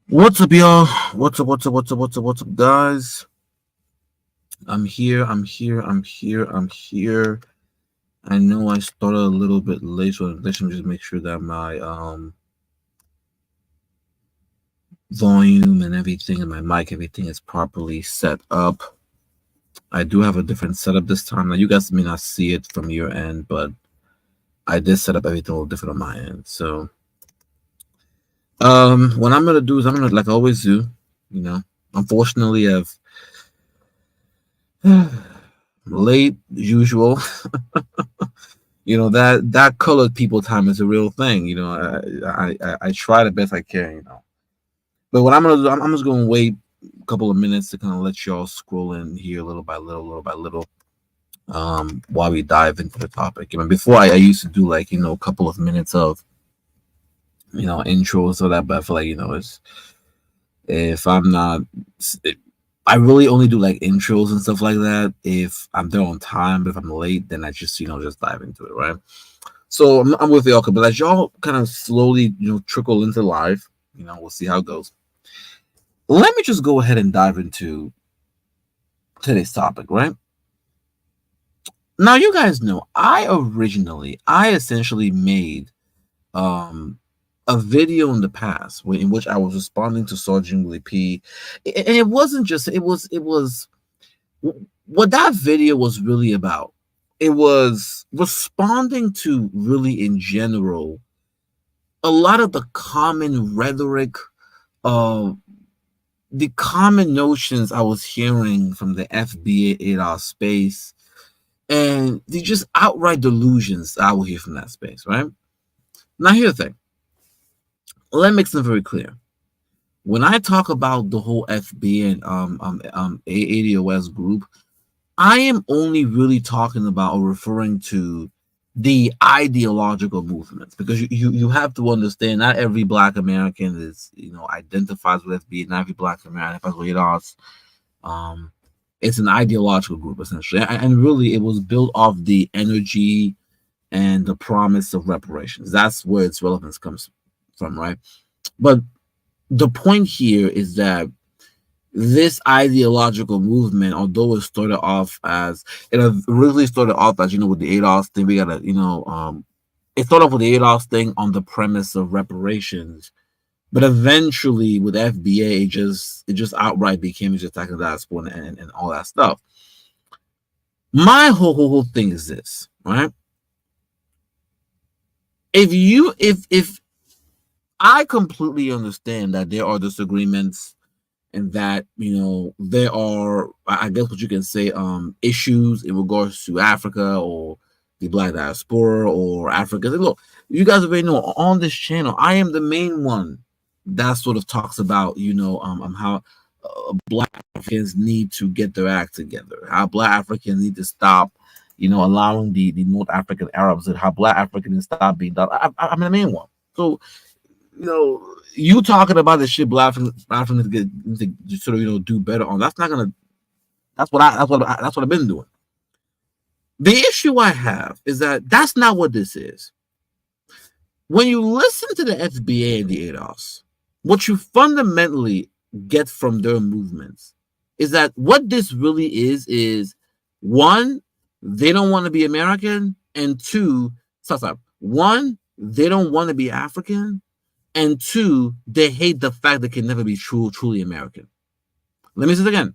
What's up, y'all? What's up, guys? I'm here. I know I started a little bit late, so let me just make sure that my volume and everything and my mic, everything is properly set up. I do have a different setup this time. Now, you guys may not see it from your end, but I did set up everything a little different on my end. So, what I'm gonna do is I'm gonna, like I always do, you know. Unfortunately, I've late usual. That colored people time is a real thing. I try the best I can. But what I'm gonna do, I'm just gonna wait a couple of minutes to kind of let y'all scroll in here little by little, while we dive into the topic. Before I used to do like a couple of minutes of intros or that, but I feel like it's if I'm not. I really only do like intros and stuff like that if I'm there on time. But if I'm late, then I just dive into it, right? So I'm with y'all, but as y'all kind of slowly trickle into live, we'll see how it goes. Let me just go ahead and dive into today's topic, right? Now, you guys know I essentially made um a video in the past in which I was responding to Sergeant Willie P, and it wasn't just it was what that video was really about. It was responding to, really in general, a lot of the common rhetoric, uh, the common notions I was hearing from the FBA ADOS space, and the just outright delusions I would hear from that space, right? Now, here's the thing. Let me make something very clear. When I talk about the whole FBA and ADOS group, I am only really talking about or referring to the ideological movements, because you have to understand not every Black American is identifies with FBA, not every Black American identifies with ADOS. Um, it's an ideological group essentially, and really it was built off the energy and the promise of reparations. That's where its relevance comes from, right? But the point here is that this ideological movement, although it started off as it originally started off as with the ADOS thing, we gotta it started off with the ADOS thing on the premise of reparations, but eventually with FBA, it just outright became just attacking that sport and all that stuff. My whole thing is this, right? If I completely understand that there are disagreements and that there are, I guess what you can say, issues in regards to Africa or the Black diaspora or Africa. Look, you guys already know on this channel I am the main one that sort of talks about how Black Africans need to get their act together, how Black Africans need to stop allowing the North African Arabs, and how Black Africans stop being done. I'm the main one. So you talking about the shit Black Africans get to sort of do better on. That's not gonna. That's what I've been doing. The issue I have is that that's not what this is. When you listen to the FBA and the ADOS, what you fundamentally get from their movements is that what this really is one, they don't want to be American, and two, stop. One, they don't want to be African, and two, they hate the fact they can never be truly American. Let me say it again.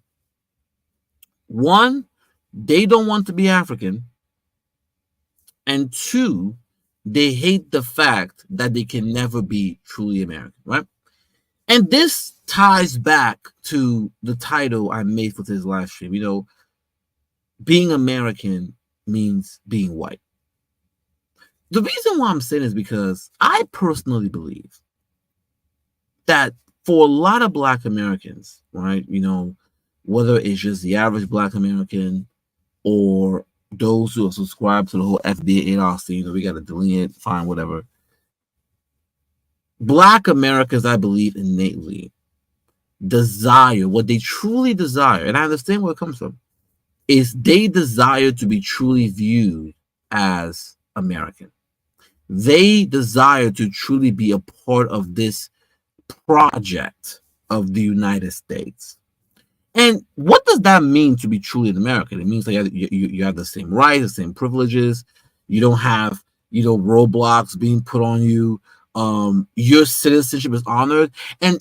One, they don't want to be African, and two, they hate the fact that they can never be truly American, right? And this ties back to the title I made for this live stream. Being American means being white. The reason why I'm saying is because I personally believe that for a lot of Black Americans, right, whether it's just the average Black American or those who have subscribed to the whole FBA ADOS thing, we got to delineate, fine, whatever. Black Americans, I believe innately, desire what they truly desire, and I understand where it comes from, is they desire to be truly viewed as American. They desire to truly be a part of this project of the United States. And what does that mean to be truly an American? It means that you have the same rights, the same privileges. You don't have, roadblocks being put on you. Your citizenship is honored. And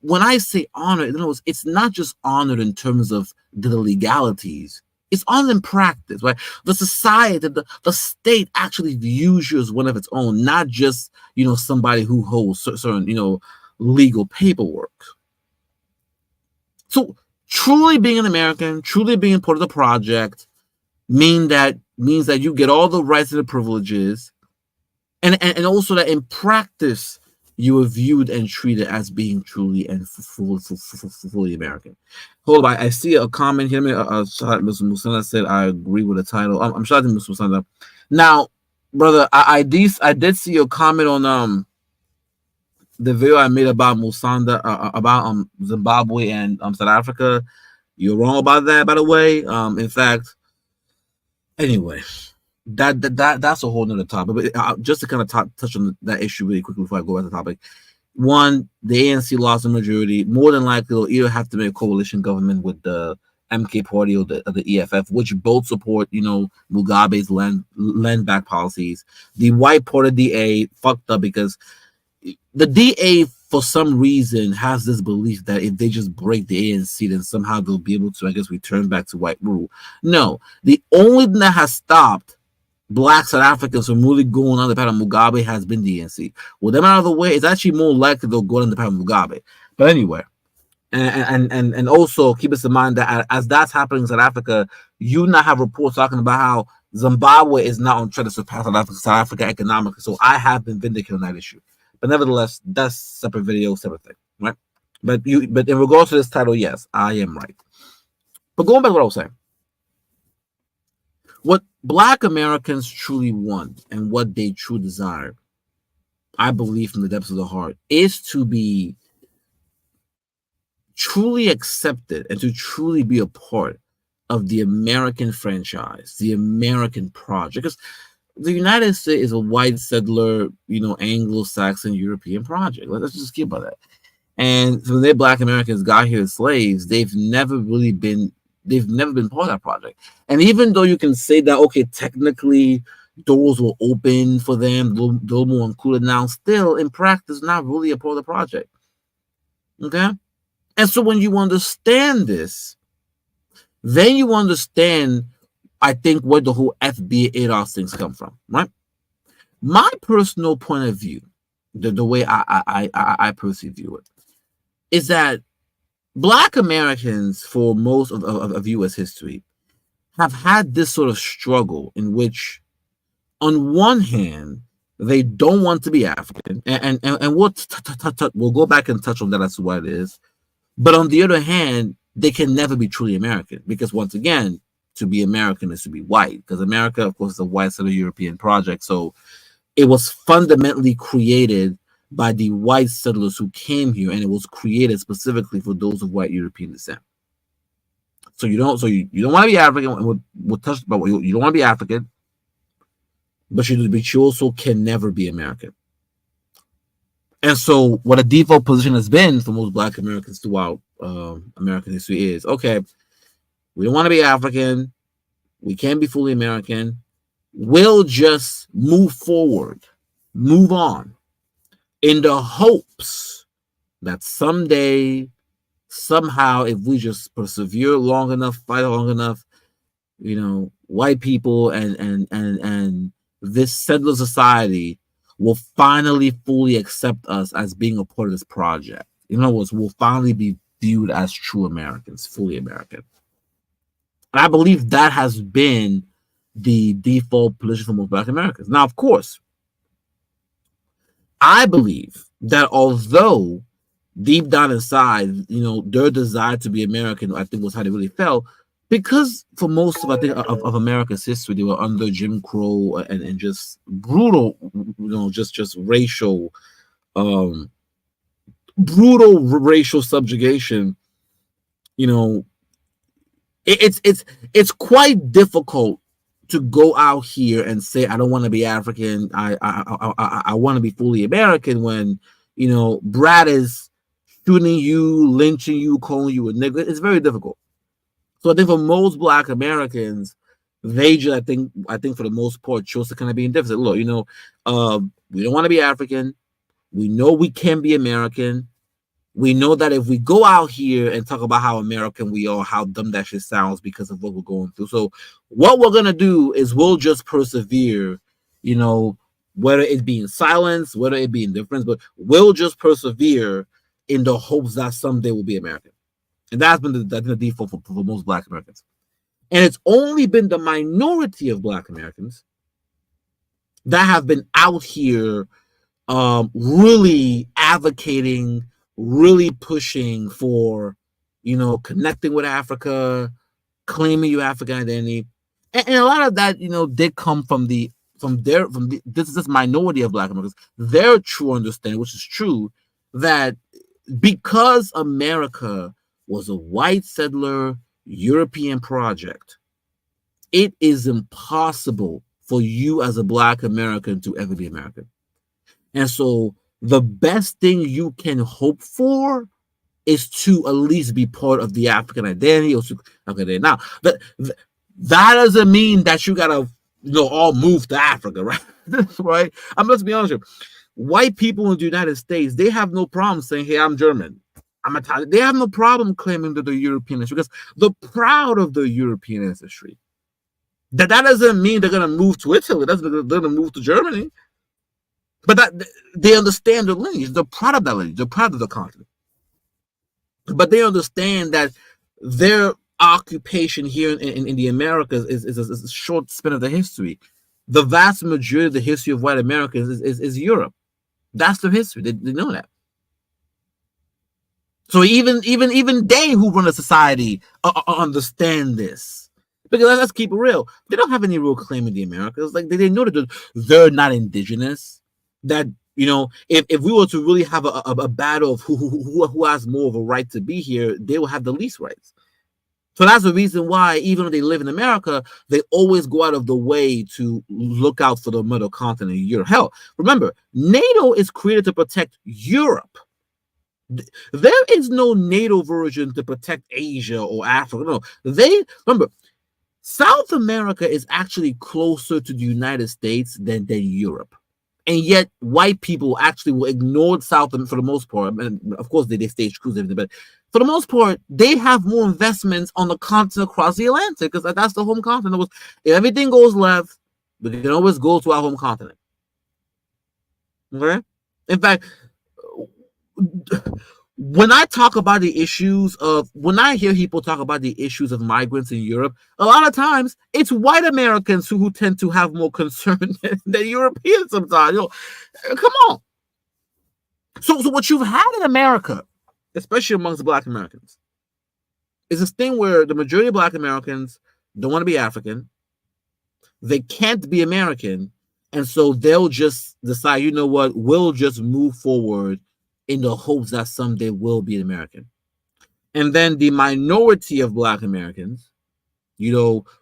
when I say honored, in other words, it's not just honored in terms of the legalities. It's honored in practice, right? The society, the state actually views you as one of its own, not just, somebody who holds certain, legal paperwork. So truly being an American, truly being part of the project, means that you get all the rights and the privileges, and also that in practice you are viewed and treated as being truly and fully American. Hold on, I see a comment here. Mr. Musana said, I agree with the title. I'm shouting Mr. Musana. Now, brother, I did see your comment on the video I made about Musanda, about Zimbabwe and South Africa. You're wrong about that, by the way. In fact, anyway, that's a whole nother topic. But just to kind of touch on that issue really quickly before I go back to the topic. One, the ANC lost a majority. More than likely, they'll either have to make a coalition government with the MK party or the EFF, which both support, Mugabe's land back policies. The white party DA fucked up because the DA, for some reason, has this belief that if they just break the ANC, then somehow they'll be able to, I guess, return back to white rule. No, the only thing that has stopped Black South Africans from really going on the path of Mugabe has been the ANC. With them out of the way, it's actually more likely they'll go on the path of Mugabe. But anyway, and also keep us in mind that as that's happening in South Africa, you now have reports talking about how Zimbabwe is not on track to surpass South Africa economically. So I have been vindicated on that issue. But nevertheless, that's separate video, separate thing, right? But in regards to this title, yes, I am right. But going back to what I was saying, what Black Americans truly want and what they truly desire, I believe from the depths of the heart, is to be truly accepted and to truly be a part of the American franchise, the American project. Because the United States is a white settler, Anglo-Saxon European project. Let's just keep by that. And when the Black Americans got here as slaves, they've never been part of that project. And even though you can say that, okay, technically doors were open for them, they're more included now, still in practice, not really a part of the project. Okay? And so when you understand this, then you understand, I think, where the whole FBA ADOS things come from, right? My personal point of view, the way I personally view it, is that Black Americans, for most of U.S. history, have had this sort of struggle in which, on one hand, they don't want to be African, and we'll go back and touch on that as to what it is. But on the other hand, they can never be truly American because, once again, to be American is to be white, because America, of course, is a white Southern European project. So it was fundamentally created by the white settlers who came here, and it was created specifically for those of white European descent. So you don't want to be African. We'll touch about you don't want to be African, but you also can never be American. And so what a default position has been for most Black Americans throughout American history is, okay, we don't want to be African. We can't be fully American. We'll just move forward, move on, in the hopes that someday, somehow, if we just persevere long enough, fight long enough, white people and this settler society will finally fully accept us as being a part of this project. In other words, we'll finally be viewed as true Americans, fully American. And I believe that has been the default position for most Black Americans. Now, of course, I believe that although deep down inside, their desire to be American, I think, was how they really felt, because for most of, I think, of America's history, they were under Jim Crow and just brutal, just racial, brutal racial subjugation. It's quite difficult to go out here and say, I don't want to be African. I want to be fully American when, Brad is shooting you, lynching you, calling you a nigger. It's very difficult. So I think for most Black Americans, they just I think for the most part chose to kind of be indifferent. Look, we don't want to be African. We know we can be American. We know that if we go out here and talk about how American we are, how dumb that shit sounds because of what we're going through. So what we're gonna do is we'll just persevere, whether it be in silence, whether it be indifference, but we'll just persevere in the hopes that someday we'll be American. And that's been the default for most Black Americans. And it's only been the minority of Black Americans that have been out here really advocating, really pushing for, connecting with Africa, claiming your African identity. And a lot of that, did come from this minority of Black Americans, their true understanding, which is true, that because America was a white settler European project, it is impossible for you as a Black American to ever be American. And so the best thing you can hope for is to at least be part of the African identity. Now, that doesn't mean that you gotta, all move to Africa, right? Right? Let's be honest with you. White people in the United States, they have no problem saying, "Hey, I'm German, I'm Italian." They have no problem claiming that they're European because they're proud of their European ancestry. That doesn't mean they're gonna move to Italy. They're gonna move to Germany. But that they understand their lineage. They're proud of that lineage. They're proud of the continent. But they understand that their occupation here in the Americas is a short span of the history. The vast majority of the history of white Americans is Europe. That's their history. They know that. So even they who run a society understand this. Because let's keep it real. They don't have any real claim in the Americas. Like they know that they're not indigenous. That if we were to really have a battle of who has more of a right to be here, they will have the least rights. So that's the reason why, even though they live in America, they always go out of the way to look out for the middle continent, Europe. Hell, remember, NATO is created to protect Europe. There is no NATO version to protect Asia or Africa. No, remember, South America is actually closer to the United States than Europe. And yet, white people actually will ignore South for the most part. And of course, they stage cruise everything, but for the most part, they have more investments on the continent across the Atlantic because that's the home continent. If everything goes left, we can always go to our home continent. Okay? In fact, when I hear people talk about the issues of migrants in Europe, a lot of times it's white Americans who tend to have more concern than Europeans sometimes. Come on. So what you've had in America, especially amongst Black Americans, is this thing where the majority of Black Americans don't want to be African. They can't be American. And so they'll just decide, you know what, we'll just move forward in the hopes that someday we'll be an American. And then the minority of Black Americans,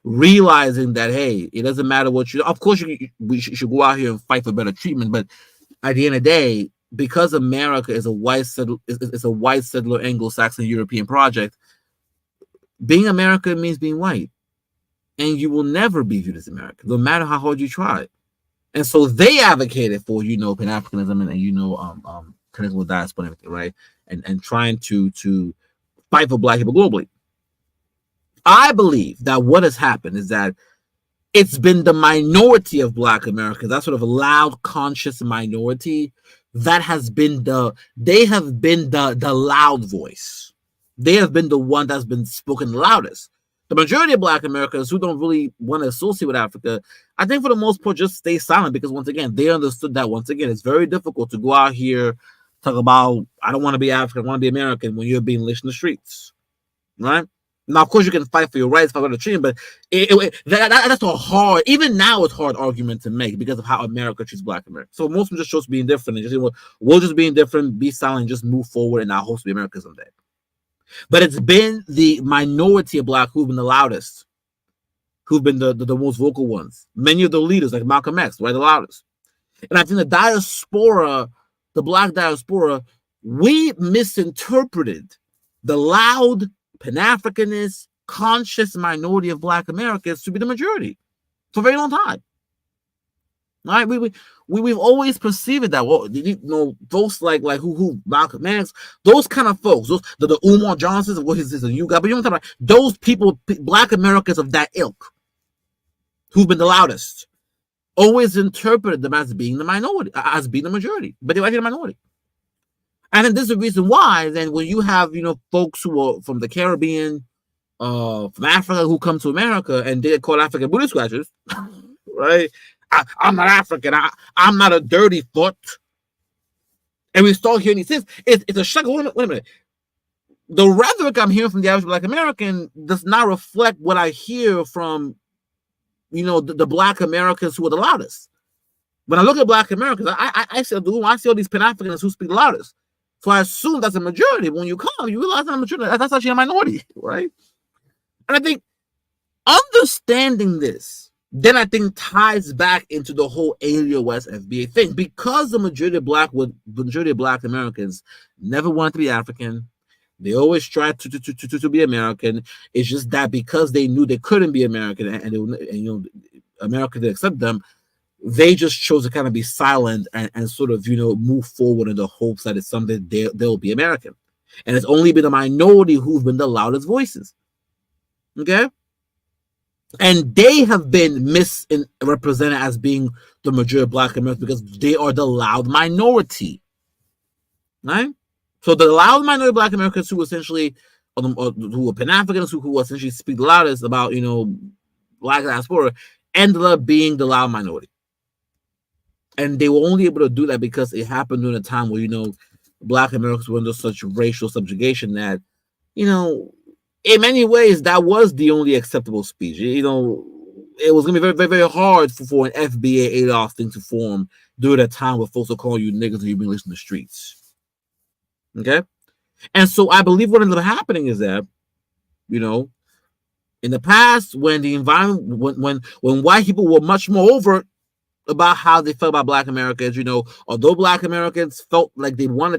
realizing that, hey, it doesn't matter what of course we should go out here and fight for better treatment, but at the end of the day, because America is a white settler Anglo-Saxon European project, being American means being white. And you will never be viewed as American, no matter how hard you try. And so they advocated for, Pan-Africanism and connecting with diaspora and everything, right? And trying to fight for Black people globally. I believe that what has happened is that it's been the minority of Black Americans, that sort of loud, conscious minority, that has been the loud voice. They have been the one that's been spoken loudest. The majority of Black Americans who don't really want to associate with Africa, I think for the most part just stay silent because once again, they understood that once again, it's very difficult to go out here, talk about, I don't want to be African, I want to be American when you're being lynched in the streets, right? Now, of course, you can fight for your rights, fight for the treaty, but that's a hard, even now it's a hard argument to make because of how America treats Black Americans. So most of them just chose being different and just, we'll just be indifferent, be silent, just move forward, and I hope to be America someday. But it's been the minority of Black who've been the loudest, who've been the most vocal ones. Many of the leaders, like Malcolm X, right, the loudest. And I think the diaspora, the Black diaspora, we misinterpreted the loud Pan-Africanist conscious minority of Black Americans to be the majority for a very long time. Right? We've always perceived it that, well, you know, folks like who Malcolm X, those kind of folks, those the Umar Johnsons, what is this, you got, but you know what I'm talking about? Those people, Black Americans of that ilk, who've been the loudest, always interpreted them as being the minority, as being the majority, but they were actually the minority. And then this is the reason why. Then when you have, you know, folks who are from the Caribbean, from Africa, who come to America and they call African booty scratchers, right? I'm not African. I'm not a dirty foot. And we start hearing these things. It's a shock. Wait a minute. The rhetoric I'm hearing from the average Black American does not reflect what I hear from, you know, the Black Americans who are the loudest. When I look at Black Americans, I see all these Pan-Africans who speak the loudest. So I assume that's a majority. But when you come, you realize that's a majority. That's actually a minority, right? And I think understanding this, then I think ties back into the whole Area West FBA thing, because the majority of Black Americans never wanted to be African. They always tried to be American. It's just that because they knew they couldn't be American and you know, America didn't accept them, they just chose to kind of be silent and sort of, you know, move forward in the hopes that it's something they'll be American. And it's only been a minority who've been the loudest voices. Okay? And they have been misrepresented as being the majority of Black Americans because they are the loud minority. Right? So the loud minority of Black Americans who essentially, who are Pan-Africans, who essentially speak the loudest about, you know, Black diaspora, ended up being the loud minority. And they were only able to do that because it happened during a time where, you know, Black Americans were under such racial subjugation that, you know, in many ways, that was the only acceptable speech. You know, it was going to be very, very, very hard for an FBA ADOS thing to form during a time where folks are calling you niggas and you're being released in the streets. Okay? And so I believe what ended up happening is that, you know, in the past, when the environment, when white people were much more overt about how they felt about Black Americans, you know, although Black Americans felt like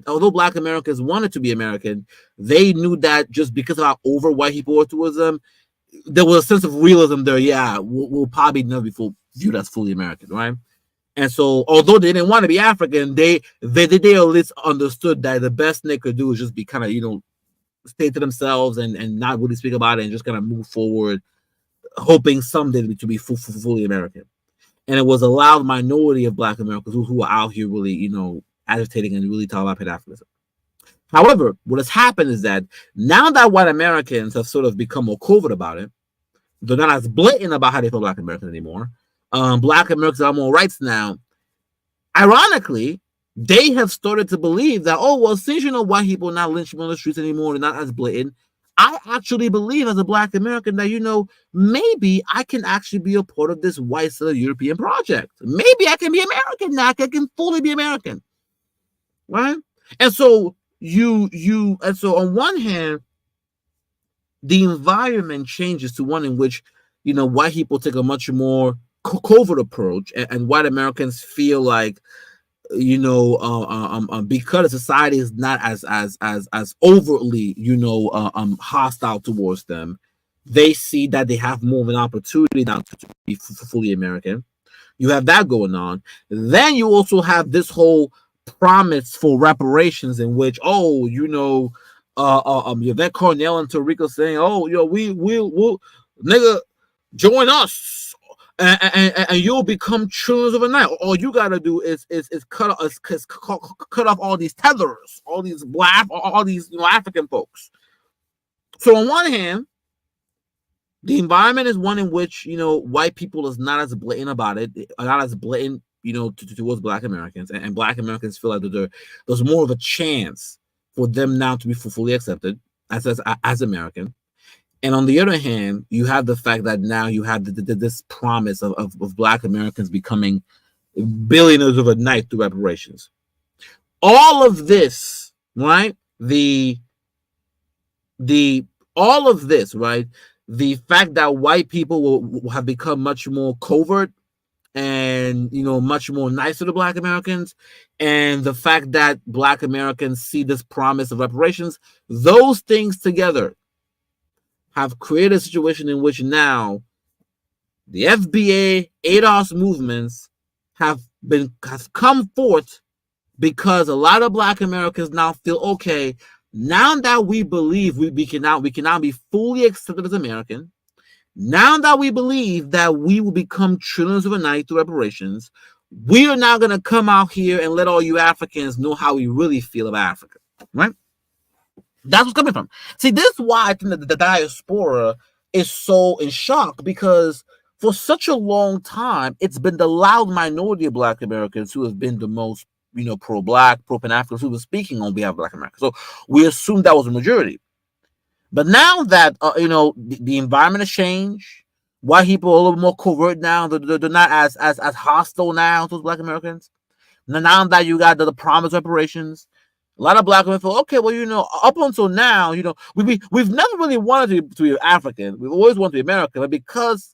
although Black Americans wanted to be American, they knew that just because of how over white people were towards them, there was a sense of realism there. Yeah, we'll probably never be viewed as fully American, right? And so, although they didn't want to be African, they at least understood that the best they could do is just be kind of, you know, stay to themselves and not really speak about it and just kind of move forward, hoping someday to be fully American. And it was a loud minority of Black Americans who are out here really, you know, agitating and really talking about Pan-Africanism. However, what has happened is that now that white Americans have sort of become more covert about it, they're not as blatant about how they feel Black Americans anymore. Black Americans have more rights now. Ironically, they have started to believe that, oh, well, since, you know, white people are not lynching on the streets anymore, they're not as blatant, I actually believe as a Black American that, you know, maybe I can actually be a part of this white Southern European project. Maybe I can be American now. I can fully be American. Right? And so so on one hand, the environment changes to one in which, you know, white people take a much more covert approach, and white Americans feel like, you know, because society is not as overtly, you know, hostile towards them, they see that they have more of an opportunity now to be fully American. You have that going on. Then you also have this whole promise for reparations, in which, oh, you know, Yvette Cornell and Tariq saying, oh, you know, we'll nigga join us. And you'll become trillions overnight. All you gotta do is cut off all these tethers, all these all these, you know, African folks. So on one hand, the environment is one in which, you know, white people is not as blatant about it, not as blatant, you know, towards Black Americans, and Black Americans feel like there's more of a chance for them now to be fully accepted as American. And on the other hand, you have the fact that now you have this promise of Black Americans becoming billionaires overnight through reparations. All of this, right? All of this, right? The fact that white people will have become much more covert and much more nicer to Black Americans, and the fact that Black Americans see this promise of reparations, those things together have created a situation in which now the FBA, ADOS movements have come forth because a lot of Black Americans now feel, okay, now that we believe we can now be fully accepted as American, now that we believe that we will become trillions overnight through reparations, we are now going to come out here and let all you Africans know how we really feel about Africa, right? That's what's coming from. See, this is why I think that the diaspora is so in shock, because for such a long time, it's been the loud minority of Black Americans who have been the most, pro-Black, pro-Pan-Africans who were speaking on behalf of Black Americans. So we assumed that was a majority. But now that, the environment has changed, white people are a little more covert now. They're not as hostile now to Black Americans. Now that you got the promised reparations, a lot of Black women feel, okay, well, up until now, we've never really wanted to be African. We've always wanted to be American, but because,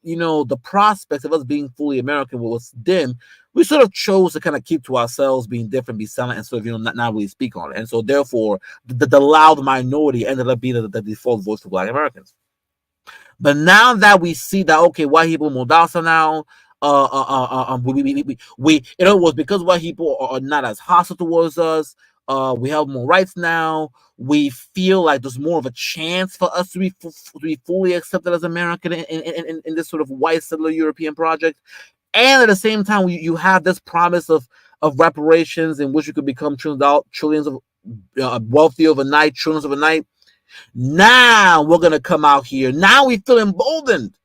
the prospects of us being fully American was dim, we sort of chose to kind of keep to ourselves, being different, be silent, and sort of, not really speak on it. And so therefore, the loud minority ended up being the default voice for Black Americans. But now that we see that, okay, white people more docile now, we in other words, because white people are not as hostile towards us, we have more rights now. We feel like there's more of a chance for us to be fully accepted as American in this sort of white settler European project. And at the same time, you have this promise of reparations in which you could become trillions of wealthy overnight, trillions overnight. Now we're gonna come out here. Now we feel emboldened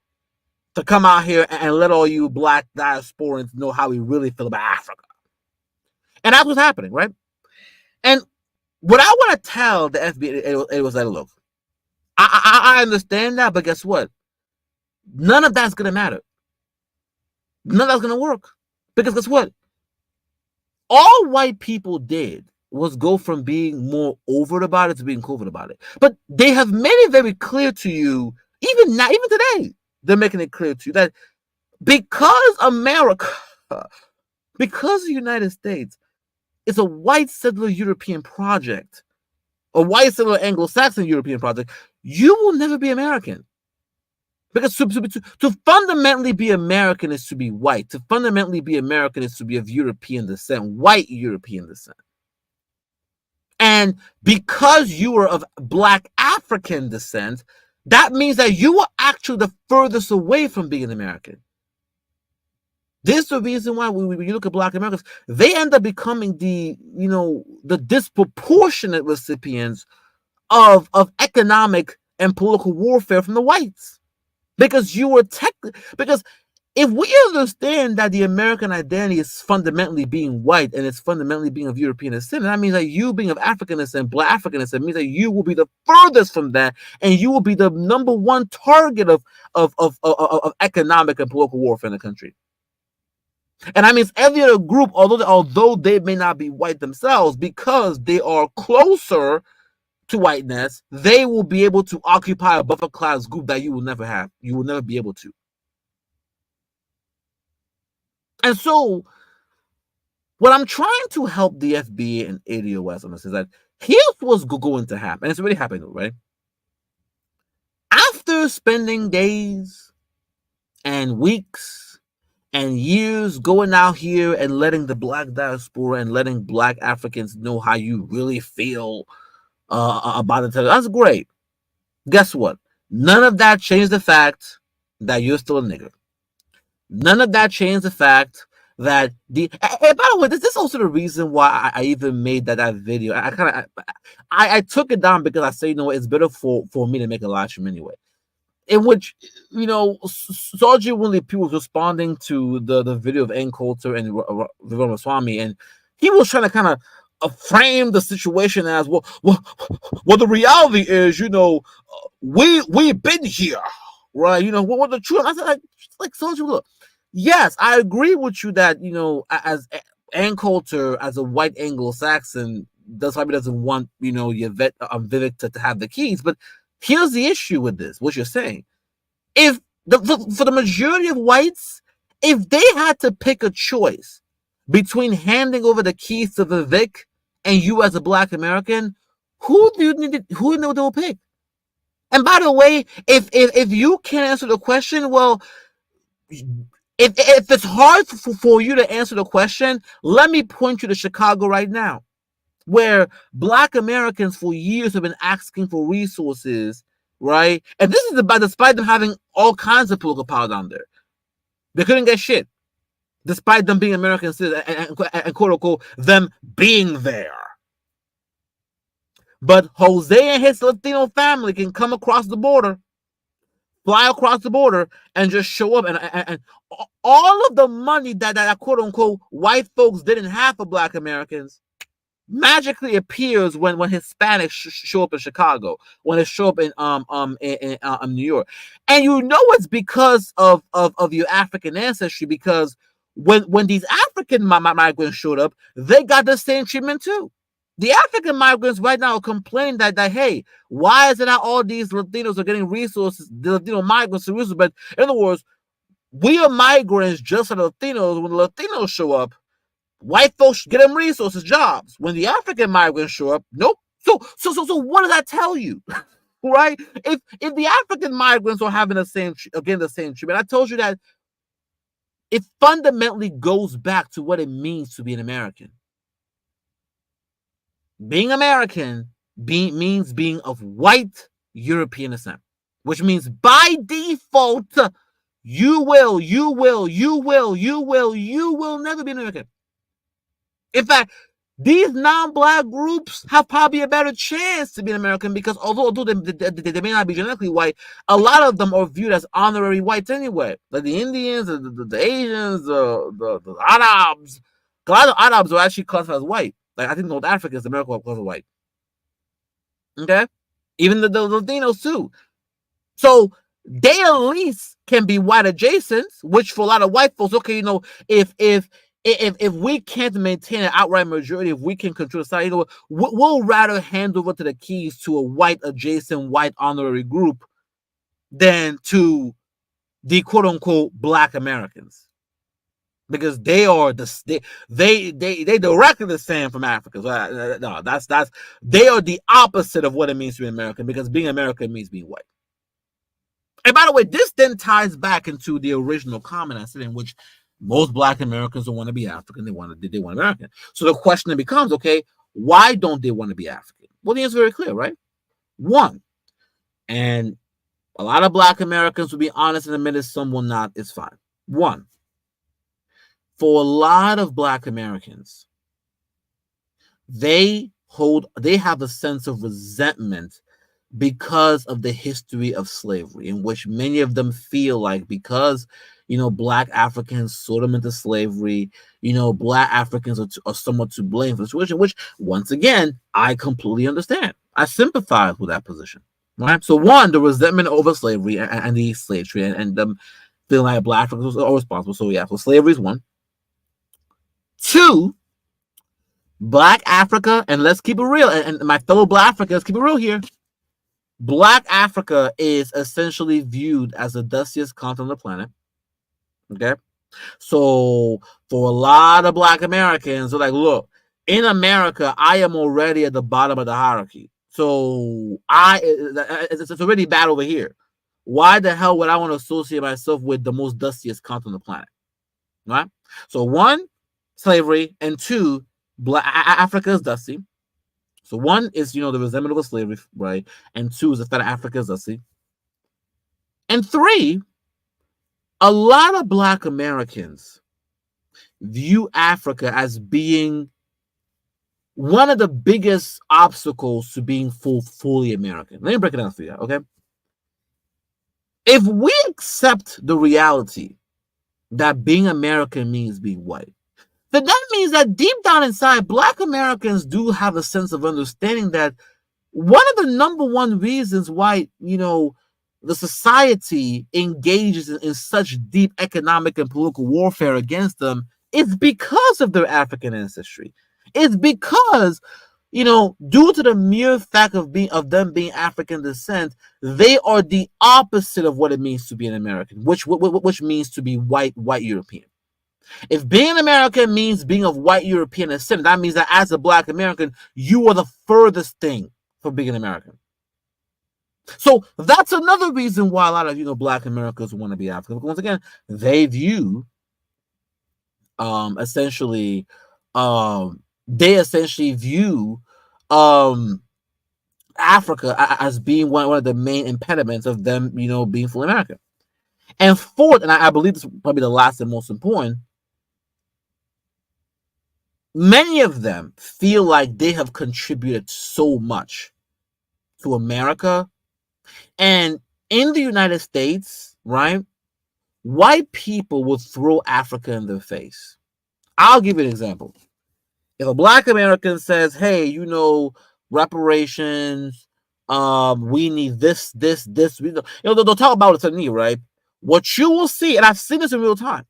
to come out here and let all you Black diasporans know how we really feel about Africa. And that's what's happening, right? And what I want to tell the FBA, it was that, look, I understand that, but guess what? None of that's gonna matter. None of that's gonna work, because guess what? All white people did was go from being more overt about it to being covert about it. But they have made it very clear to you, even now, even today, they're making it clear to you that because America, because the United States is a white settler European project, a white settler Anglo-Saxon European project, you will never be American. Because to fundamentally be American is to be white. To fundamentally be American is to be of European descent, white European descent. And because you are of Black African descent, that means that you are actually the furthest away from being an American. This is the reason why when you look at Black Americans, they end up becoming the disproportionate recipients of economic and political warfare from the whites. Because because if we understand that the American identity is fundamentally being white and it's fundamentally being of European descent, that means that you being of African descent, Black African descent, means that you will be the furthest from that, and you will be the number one target of economic and political warfare in the country. And that means every other group, although they may not be white themselves, because they are closer to whiteness, they will be able to occupy a buffer class group that you will never have. You will never be able to. And so, what I'm trying to help the FBA and ADOS on this is that here's what's going to happen. And it's already happening, right? After spending days and weeks and years going out here and letting the Black diaspora and letting Black Africans know how you really feel about it, that's great. Guess what? None of that changed the fact that you're still a nigger. None of that changed the fact that and by the way, this is also the reason why I even made that video. I took it down because I say, it's better for me to make a live stream anyway. In which, Sergeant Willie P was responding to the video of Ann Coulter and Vivek Ramaswamy, and he was trying to kind of frame the situation as well. The reality is, we've been here, right? What the truth? I said, like Sergeant, look, yes, I agree with you that as Ann Coulter, as a white Anglo-Saxon, probably doesn't want Vivek to have the keys, but here's the issue with this, what you're saying. If for the majority of whites, If they had to pick a choice between handing over the keys to the Vic and you as a Black American, who do they will pick? And by the way, if you can't answer the question, well, if it's hard for you to answer the question, let me point you to Chicago right now, where Black Americans for years have been asking for resources, right? And this is despite them having all kinds of political power down there. They couldn't get shit, despite them being American citizens and quote unquote them being there. But Jose and his Latino family can come across the border, fly across the border, and just show up, and all of the money that quote unquote white folks didn't have for Black Americans magically appears when Hispanics show up in Chicago, when they show up in New York. And you know it's because of your African ancestry, because when these African migrants showed up, they got the same treatment too. The African migrants right now are complaining that hey, why is it not all these Latinos are getting resources, the Latino migrants are resources? But in other words, we are migrants just like Latinos. When the Latinos show up, white folks get them resources, jobs. When the African migrants show up, nope. So what does that tell you? Right? If the African migrants are having the same treatment, I told you that it fundamentally goes back to what it means to be an American. Being American means being of white European descent, which means by default, you will never be an American. In fact, these non-Black groups have probably a better chance to be an American, because although they may not be genetically white, a lot of them are viewed as honorary whites anyway. Like the Indians, the Asians, the Arabs. A lot of Arabs are actually classified as white. Like I think North Africans, America, are classified as white. Okay? Even the Latinos too. So they at least can be white adjacent, which for a lot of white folks, okay, you know, if we can't maintain an outright majority, if we can control society, you know, we'll rather hand over to the keys to a white adjacent, white honorary group than to the quote unquote Black Americans, because they are they directly the same from Africa. So, no, that's they are the opposite of what it means to be American, because being American means being white. And by the way, this then ties back into the original comment I said, in which most Black Americans don't want to be African. They want American. So the question then becomes, okay, why don't they want to be African? Well, the answer is very clear, right? One, and a lot of Black Americans will be honest and admit it, some will not. It's fine. One, for a lot of Black Americans, they have a sense of resentment because of the history of slavery, in which many of them feel like, because, you know, Black Africans sold them into slavery, you know, Black Africans are somewhat to blame for the situation, which, once again, I completely understand. I sympathize with that position, right? So one, the resentment over slavery and the slave trade, and them feeling like Black Africans are responsible. So yeah, so slavery is one. Two, Black Africa, and let's keep it real, and my fellow Black Africans, let's keep it real here. Black Africa is essentially viewed as the dustiest continent on the planet. Okay? So for a lot of Black Americans, they're like, look, in America, I am already at the bottom of the hierarchy. So it's already bad over here. Why the hell would I want to associate myself with the most dustiest continent on the planet? Right? So one, slavery, and two, Africa is dusty. So one is, you know, the resentment of slavery, right? And two is the fact that Africa is dusty. And three, a lot of Black Americans view Africa as being one of the biggest obstacles to being fully American. Let me break it down for you, okay? If we accept the reality that being American means being white, then that means that deep down inside, Black Americans do have a sense of understanding that one of the number one reasons why, you know, the society engages in such deep economic and political warfare against them is because of their African ancestry. It's because due to the mere fact of them being African descent, they are the opposite of what it means to be an American, which means to be white European. If being an American means being of white European descent, that means that as a Black American, you are the furthest thing from being an American. So that's another reason why a lot of Black Americans want to be African. Because once again, they view essentially they essentially view Africa as being one of the main impediments of them, being full American. And fourth, and I believe this is probably the last and most important, many of them feel like they have contributed so much to America. And in the United States, right, white people will throw Africa in their face. I'll give you an example. If a Black American says, hey, reparations, we need this, they'll talk about it to me, right? What you will see, and I've seen this in real time,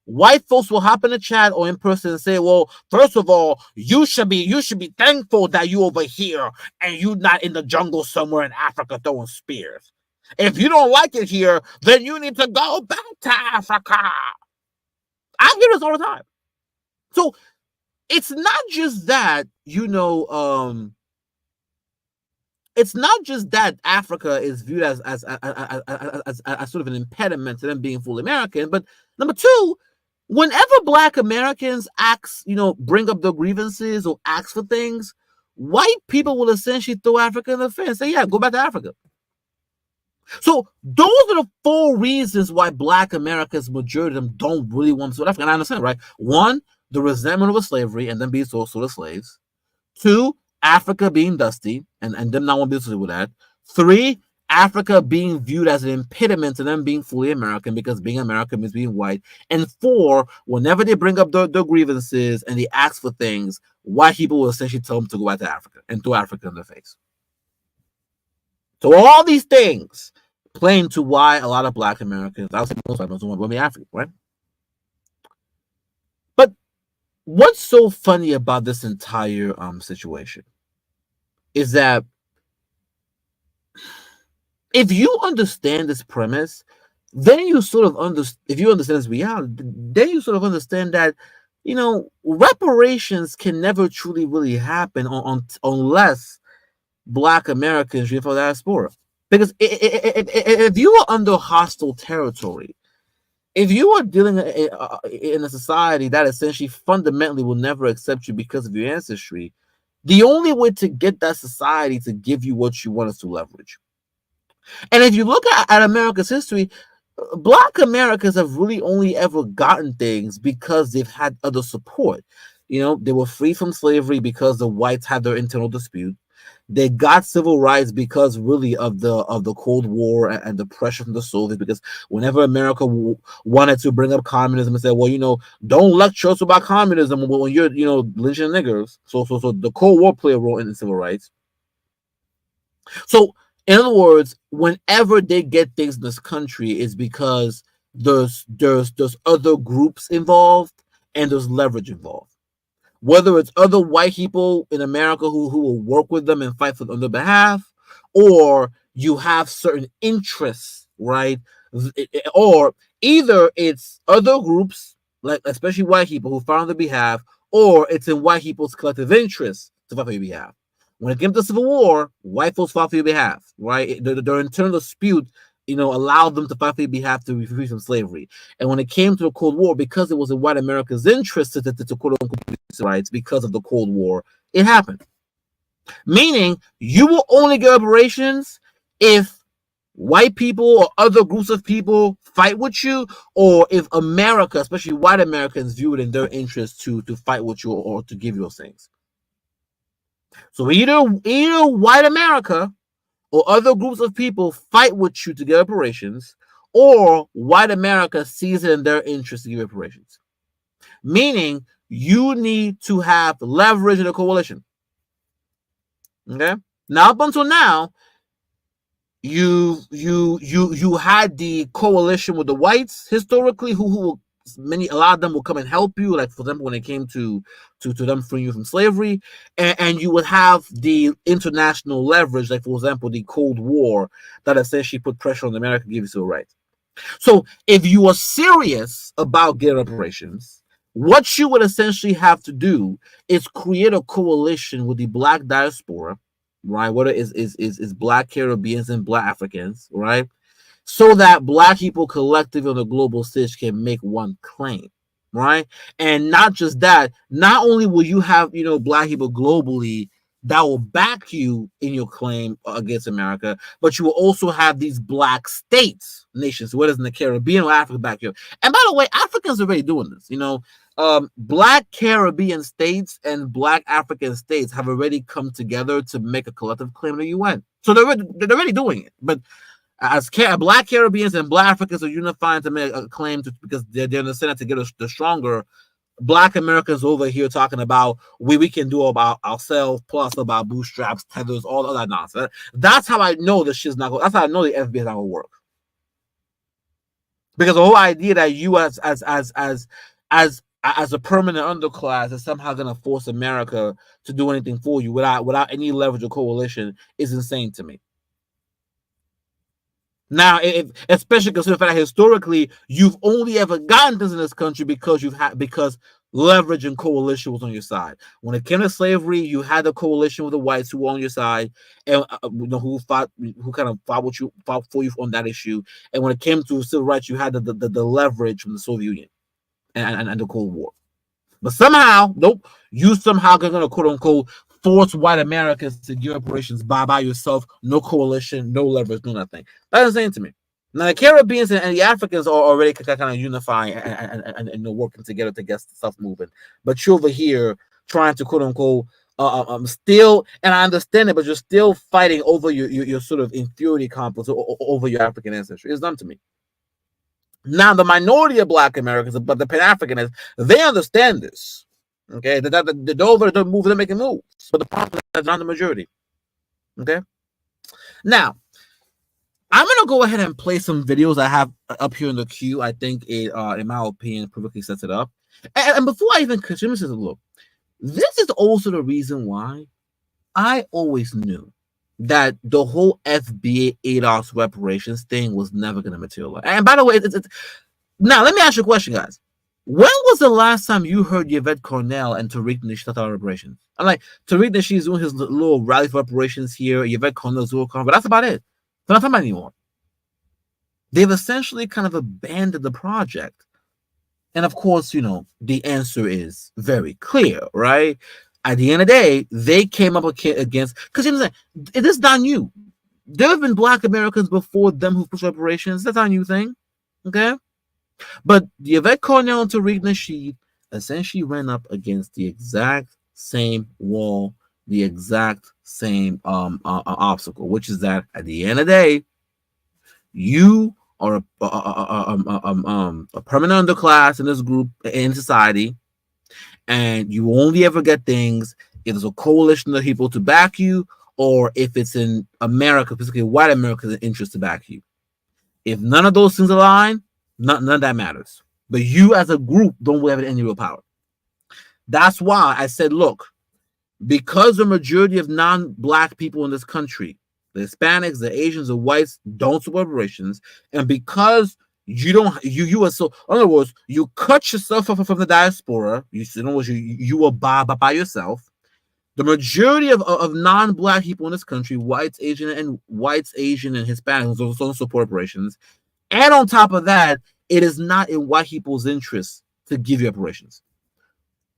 white folks will hop in the chat or in person and say, well, first of all, you should be thankful that you over here and you not in the jungle somewhere in Africa throwing spears. If you don't like it here, then you need to go back to Africa. I hear this all the time. So it's not just that, it's not just that Africa is viewed as sort of an impediment to them being fully American, but number two, whenever Black Americans bring up their grievances or ask for things, white people will essentially throw Africa in the face and say, yeah, go back to Africa. So those are the four reasons why Black Americans, majority of them, don't really want to South Africa. And I understand, right? One, the resentment of slavery and them being sold as slaves. Two, Africa being dusty and them not wanting to deal with that. Three, Africa being viewed as an impediment to them being fully American because being American means being white. And four, whenever they bring up their grievances and they ask for things, white people will essentially tell them to go back to Africa and throw Africa in their face. So all these things play into why a lot of Black Americans, I would say most Black Americans, want to be African, right? But what's so funny about this entire situation is that if you understand this premise, then you sort of if you understand this reality, then you sort of understand that reparations can never truly really happen unless Black Americans read for diaspora. Because if you are under hostile territory, if you are dealing in a society that essentially fundamentally will never accept you because of your ancestry, the only way to get that society to give you what you want is to leverage. And if you look at America's history, Black Americans have really only ever gotten things because they've had other support. They were free from slavery because the whites had their internal dispute. They got civil rights because really of the Cold War and the pressure from the Soviets. Because whenever America wanted to bring up communism and say, well, don't lecture us about communism when you're lynching niggers. So the Cold War played a role in civil rights. So in other words, whenever they get things in this country, it's because there's other groups involved and there's leverage involved. Whether it's other white people in America who will work with them and fight on their behalf, or you have certain interests, right? Or either it's other groups, like especially white people who fight on their behalf, or it's in white people's collective interests to fight on your behalf. When it came to the Civil War, white folks fought for your behalf, right? Their internal dispute, allowed them to fight for your behalf to be free from slavery. And when it came to the Cold War, because it was in white America's interest to quote unquote rights because of the Cold War, it happened. Meaning, you will only get reparations if white people or other groups of people fight with you, or if America, especially white Americans, view it in their interest to fight with you or to give you those things. So either white America or other groups of people fight with you to get reparations, or white America sees it in their interest to give reparations. Meaning, you need to have leverage in a coalition. Okay? Now, up until now, you had the coalition with the whites historically who a lot of them will come and help you, like for example when it came to them freeing you from slavery, and you would have the international leverage, like for example the Cold War, that essentially put pressure on America to give you civil rights. So if you are serious about getting reparations, what you would essentially have to do is create a coalition with the Black diaspora, right? Whether is Black Caribbeans and Black Africans, right? So that Black people collectively on the global stage can make one claim, right? And not just that, not only will you have, Black people globally that will back you in your claim against America, but you will also have these Black states, nations, whether it's in the Caribbean or Africa, back you. And by the way, Africans are already doing this. Black Caribbean states and Black African states have already come together to make a collective claim to the UN. So they're already doing it. But as Black Caribbeans and Black Africans are unifying to make a claim because they're in the Senate to get the stronger, Black Americans over here talking about we can do about ourselves, plus about bootstraps, tethers, all of that nonsense. That's how I know this shit's not going. That's how I know the FBI is not going to work. Because the whole idea that you as a permanent underclass is somehow going to force America to do anything for you without any leverage or coalition is insane to me. Now, especially considering that historically you've only ever gotten this in this country because leverage and coalition was on your side. When it came to slavery, you had a coalition with the whites who were on your side and who kind of fought for you on that issue. And when it came to civil rights, you had the leverage from the Soviet Union and the Cold War. But somehow, nope, you somehow going to quote unquote force white Americans to do reparations by yourself, no coalition, no leverage, no nothing. That's insane to me. Now the Caribbeans and the Africans are already kind of unifying and working together to get stuff moving. But you're over here trying to quote unquote still, and I understand it, but you're still fighting over your sort of inferiority complex over your African ancestry. It's dumb to me. Now the minority of Black Americans, but the Pan-Africanists, they understand this. Okay, they're moving, they're making moves, but the problem is not the majority. Okay, now I'm gonna go ahead and play some videos I have up here in the queue. I think it, in my opinion, perfectly sets it up. And before I even continue, this look, this is also the reason why I always knew that the whole FBA ADOS reparations thing was never gonna materialize. And by the way, it's now let me ask you a question, guys. When was the last time you heard Yvette Cornell and Tariq Nasheed talk about reparations? I'm like, Tariq Nasheed is doing his little rally for reparations here, Yvette Cornell's doing, but that's about it. They're not talking about it anymore. They've essentially kind of abandoned the project. And of course, the answer is very clear, right? At the end of the day, they came up against, because it is not new. There have been Black Americans before them who pushed reparations. That's not a new thing, okay? But the Yvette Cornell and Tariq Nasheed essentially ran up against the exact same wall, the exact same obstacle, which is that at the end of the day, you are a permanent underclass in this group in society, and you only ever get things if there's a coalition of people to back you, or if it's in America, particularly white America's interest to back you. If none of those things align, none of that matters. But you as a group don't have any real power. That's why I said, look, because the majority of non-Black people in this country, the Hispanics, the Asians, the whites, don't support reparations, and because you are so, in other words, you cut yourself off from the diaspora, in other words, you are by yourself. The majority of non-Black people in this country, whites, Asian, and Hispanics, don't support reparations. And on top of that, it is not in white people's interest to give you reparations.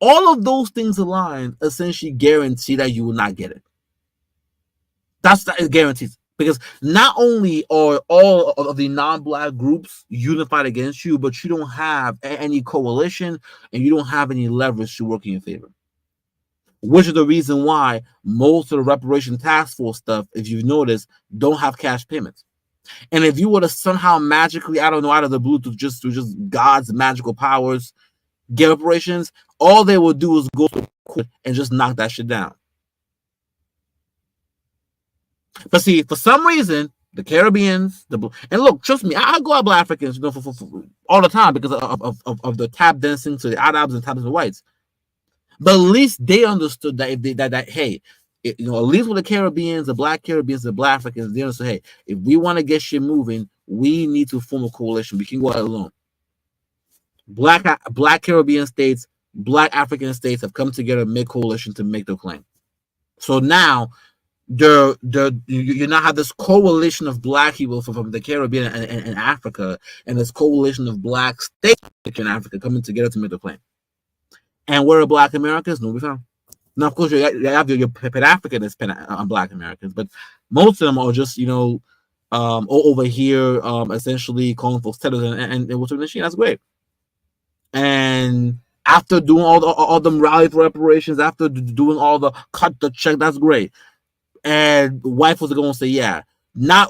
All of those things aligned essentially guarantee that you will not get it. That's guaranteed. Because not only are all of the non-Black groups unified against you, but you don't have any coalition and you don't have any leverage to work in your favor. Which is the reason why most of the reparation task force stuff, if you've noticed, don't have cash payments. And if you were to somehow magically, out of the blue, to just God's magical powers, get reparations, all they will do is go and just knock that shit down. But see, for some reason, The Caribbeans, and look, trust me, I go out Black Africans, for all the time because of the tap dancing to the Arabs and taps to the whites. But at least they understood that if they that hey, at least with the Caribbeans, the Black Caribbeans, the Black Africans, they understood, hey, if we want to get shit moving, we need to form a coalition. We can go out alone. Black Caribbean states, Black African states have come together, make coalition to make their claim. So now you now have this coalition of Black people from the Caribbean and Africa, and this coalition of Black states in Africa coming together to make the claim. And where are Black Americans? Nobody found. Now, of course, you have your Pan African that's on Black Americans, but most of them are just over here, essentially calling for settlers and what's the machine. That's great. And after doing all them rally for reparations, after doing all the cut the check, that's great. And white folks are going to say, yeah,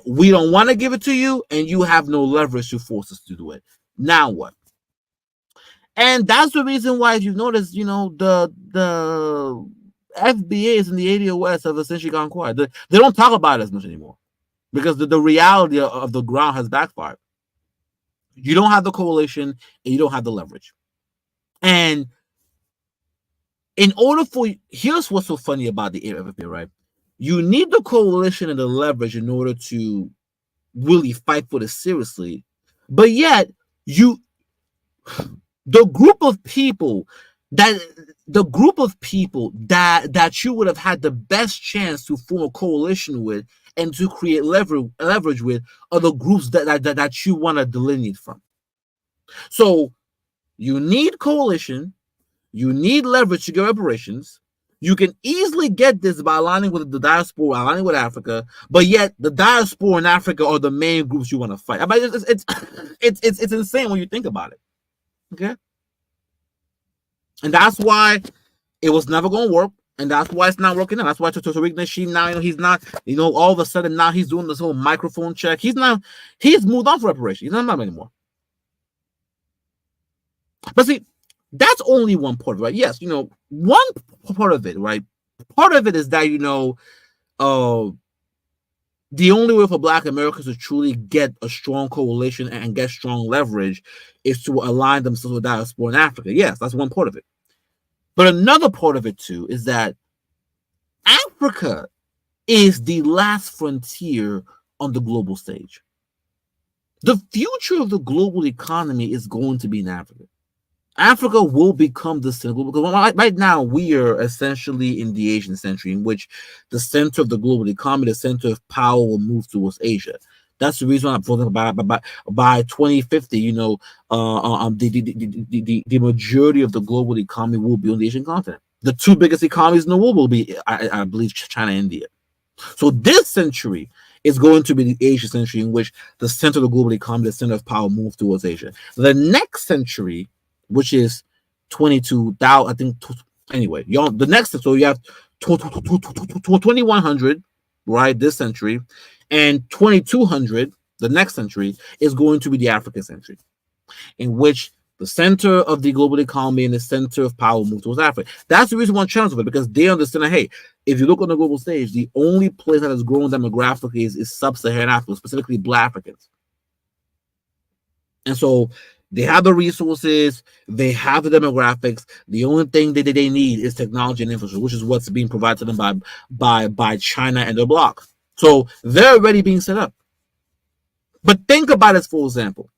we don't want to give it to you, and you have no leverage to force us to do it. Now what? And that's the reason why, if you've noticed, the FBAs in the ADOS have essentially gone quiet. They don't talk about it as much anymore because the reality of the ground has backfired. You don't have the coalition and you don't have the leverage. And in order here's what's so funny about the FBA, right? You need the coalition and the leverage in order to really fight for this seriously. But yet, the group of people that you would have had the best chance to form a coalition with and to create leverage with are the groups that you want to delineate from. So you need coalition, you need leverage to get reparations. You can easily get this by aligning with the diaspora, aligning with Africa, but yet the diaspora and Africa are the main groups you want to fight. I mean, it's insane when you think about it. Okay, and that's why it was never going to work, and that's why it's not working. And that's why Tariq Nasheed now, he's not, all of a sudden now he's doing this whole microphone check. He's moved on for reparations. He's not anymore. But see, that's only one part, right? Yes, one part of it, right? Part of it is that, the only way for Black Americans to truly get a strong coalition and get strong leverage is to align themselves with diaspora in Africa. Yes, that's one part of it. But another part of it, too, is that Africa is the last frontier on the global stage. The future of the global economy is going to be in Africa. Africa will become the center, because right now we are essentially in the Asian century, in which the center of the global economy, the center of power, will move towards Asia. That's the reason why I'm talking about by 2050, the majority of the global economy will be on the Asian continent. The two biggest economies in the world will be, I believe, China and India. So this century is going to be the Asian century, in which the center of the global economy, the center of power, moves towards Asia. The next century, which is 22,000, I think. Anyway, the next, so you have 2100, right? This century, and 2200, the next century, is going to be the African century, in which the center of the global economy and the center of power move towards Africa. That's the reason why challenge of it, because they understand that, hey, if you look on the global stage, the only place that has grown demographically is sub-Saharan Africa, specifically Black Africans. And so they have the resources, they have the demographics. The only thing that they need is technology and infrastructure, which is what's being provided to them by China and their bloc. So they're already being set up. But think about it, for example.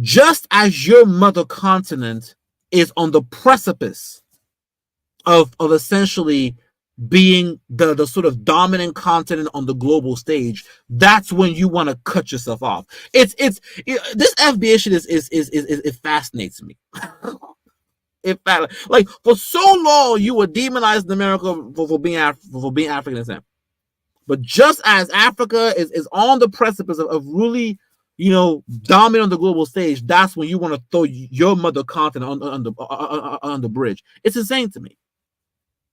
Just as your mother continent is on the precipice of essentially being the sort of dominant continent on the global stage, that's when you want to cut yourself off. This FBA shit it fascinates me. Like, for so long you were demonizing America for being African descent, but just as Africa is on the precipice of really, dominant on the global stage, that's when you want to throw your mother continent on the bridge. It's insane to me.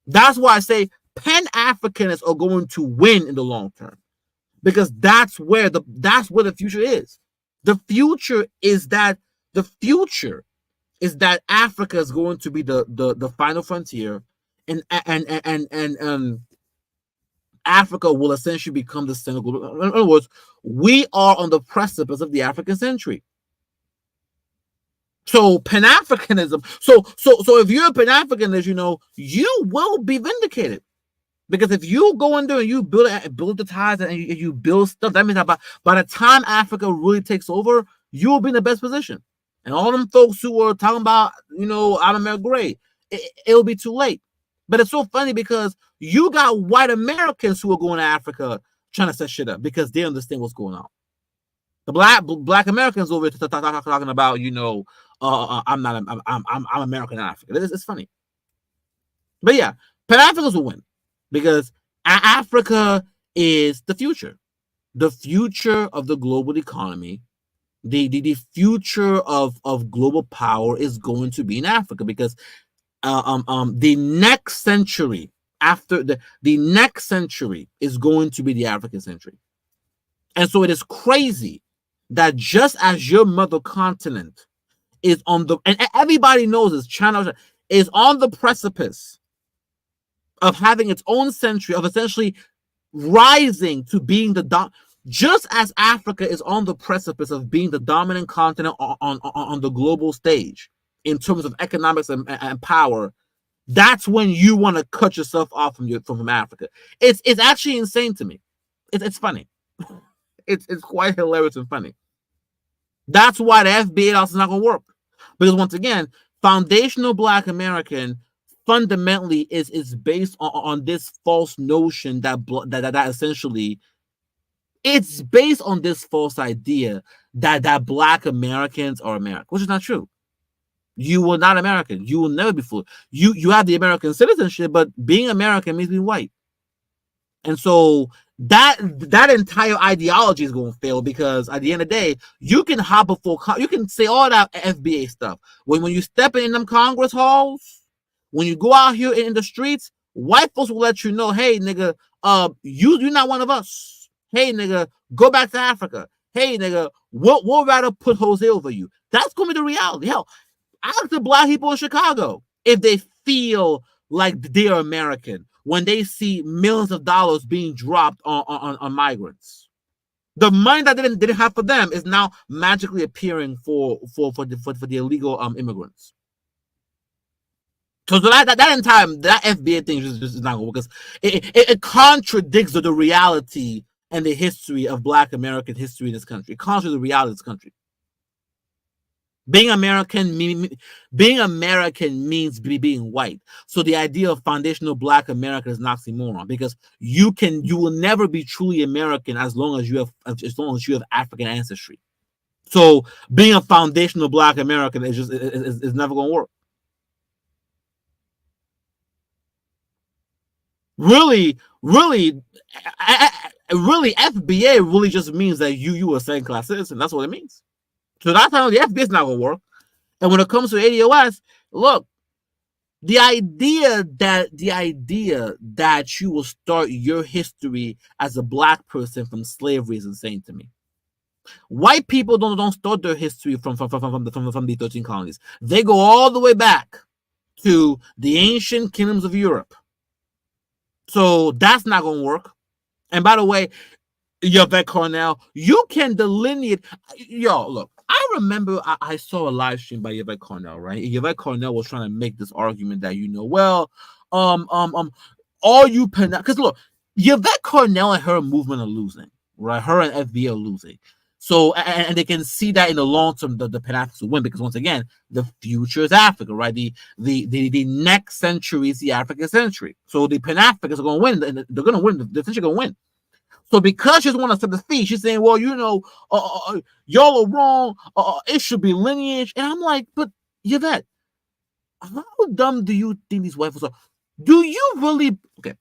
That's why I say Pan-Africanists are going to win in the long term, because that's where the future is. The future is that Africa is going to be the final frontier, and Africa will essentially become the center. In other words, we are on the precipice of the African century. So Pan-Africanism. So if you're a Pan-Africanist, you will be vindicated. Because if you go in there and you build the ties and you build stuff, that means that by the time Africa really takes over, you will be in the best position. And all them folks who were talking about, I'm America great, it'll be too late. But it's so funny because you got white Americans who are going to Africa trying to set shit up because they understand what's going on. The black Americans over here talking about, I'm American in Africa. It's funny. But yeah, Pan-Africans will win because Africa is the future of the global economy. The future of global power is going to be in Africa because the next century after the next century is going to be the African century. And so it is crazy that just as your mother continent is and everybody knows this, China is on the precipice of having its own century, of essentially rising to being just as Africa is on the precipice of being the dominant continent on the global stage in terms of economics and power, that's when you want to cut yourself off from Africa. It's actually insane to me. It's funny. It's quite hilarious and funny. That's why the FBA also is not going to work. Because once again, foundational Black American fundamentally is based on this false notion that essentially it's based on this false idea that Black Americans are American, which is not true. You were not American. You will never be full. You have the American citizenship, but being American means being white. And so that entire ideology is going to fail because at the end of the day, you can hop before you can say all that FBA stuff. When you step in them Congress halls, when you go out here in the streets, white folks will let you know, hey nigga, you're not one of us. Hey nigga, go back to Africa. Hey nigga, we'll rather put Jose over you. That's gonna be the reality. Hell, ask the Black people in Chicago if they feel like they're American when they see millions of dollars being dropped on migrants. The money that they didn't have for them is now magically appearing for the illegal immigrants. So that FBA thing is not going to work because it contradicts the reality and the history of Black American history in this country. It contradicts the reality of this country. Being American means being white. So the idea of foundational Black America is an oxymoron because you will never be truly American as long as you have African ancestry. So being a foundational Black American is never going to work. Really, FBA really just means that you are a second class citizen. That's what it means. So that's how the FBA is not going to work. And when it comes to ADOS, look, the idea that you will start your history as a Black person from slavery is insane to me. White people don't start their history from the 13 colonies. They go all the way back to the ancient kingdoms of Europe. So that's not going to work. And by the way, Yvette Cornell, you can delineate. Yo, look, I remember I saw a live stream by Yvette Cornell, right? Yvette Cornell was trying to make this argument that, all you because look, Yvette Cornell and her movement are losing, right? Her and FBA are losing. So, and they can see that in the long term, the Pan-Africans will win because once again, the future is Africa, right? The next century is the African century. So the Pan-Africans are going to win. They're going to win. They're essentially going to win. So because she doesn't want to set the fee, she's saying, well, y'all are wrong. It should be lineage. And I'm like, but Yvette, how dumb do you think these white folks are? Do you really? Okay.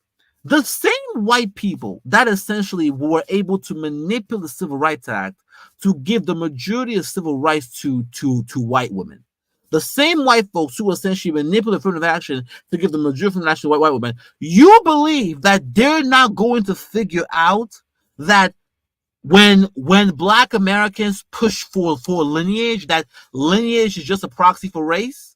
The same white people that essentially were able to manipulate the Civil Rights Act to give the majority of civil rights to white women. The same white folks who essentially manipulate affirmative action to give the majority of action to white women. You believe that they're not going to figure out that when Black Americans push for lineage, that lineage is just a proxy for race?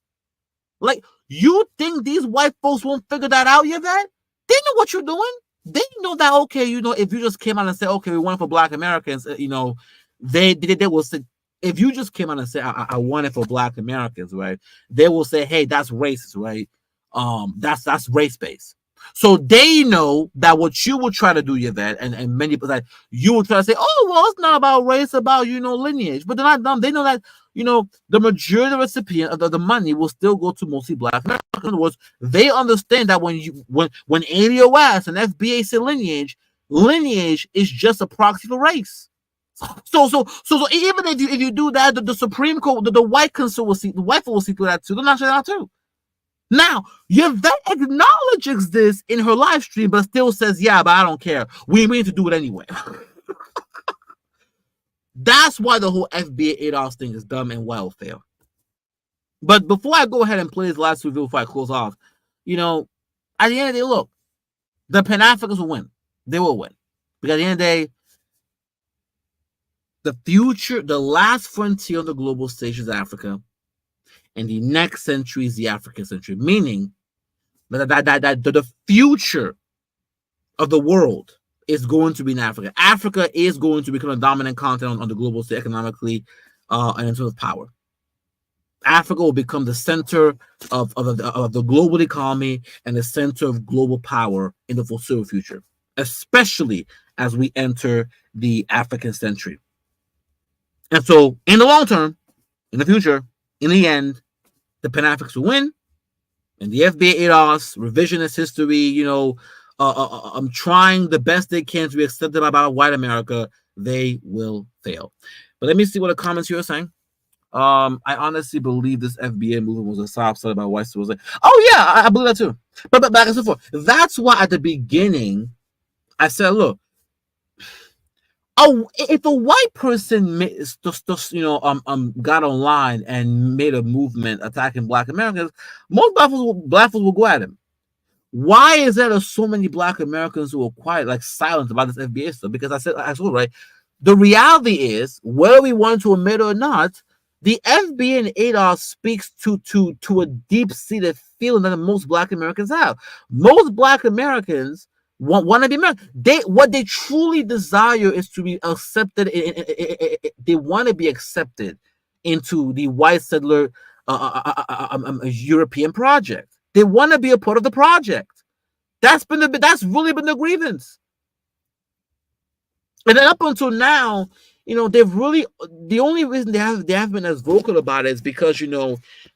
Like, you think these white folks won't figure that out yet, man? They know what you're doing. They know that, okay, if you just came out and said, okay, we want it for Black Americans, they will say, if you just came out and said, I want it for Black Americans, right? They will say, hey, that's racist, right? That's race based. So they know that what you will try to do, Yvette, and many people, like, you will try to say, oh, well, it's not about race, it's about lineage. But they're not dumb. They know that the majority of the recipient of the money will still go to mostly Black Americans. In other words, they understand that when ADOS and FBA say lineage is just a proxy for race. So even if you do that, the Supreme Court, the white council will see, the white will see through that too. They're not sure that too. Now, Yvette acknowledges this in her live stream, but still says, yeah, but I don't care. We need to do it anyway. That's why the whole FBA ADOS thing is dumb and well failed. But before I go ahead and play this last review before I close off, at the end of the day, look, the Pan-Africans will win. They will win. Because at the end of the day, the future, the last frontier on the global stage is Africa. And the next century is the African century, meaning that the future of the world is going to be in Africa. Africa is going to become a dominant continent on the global stage economically and in terms of power. Africa will become the center of the global economy and the center of global power in the foreseeable future, especially as we enter the African century. And so, in the long term, in the future, in the end, the Pan-Africans will win, and the FBA ADOS, revisionist history, I'm trying the best they can to be accepted by white America, they will fail. But let me see what the comments here are saying. I honestly believe this FBA movement was a sob started by white was like, oh yeah, I believe that too. But back and so forth. That's why at the beginning I said, look, if a white person got online and made a movement attacking Black Americans, most black folks will go at him. Why is there so many Black Americans who are quiet, like silent about this FBA stuff? Because I said, right, the reality is, whether we want to admit or not, the FBA and ADOS speaks to a deep-seated feeling that most Black Americans have. Most Black Americans want to be American. What they truly desire is to be accepted. They want to be accepted into the white settler European project. They want to be a part of the project. That's really been the grievance. And then up until now, they've really, the only reason they have been as vocal about it is because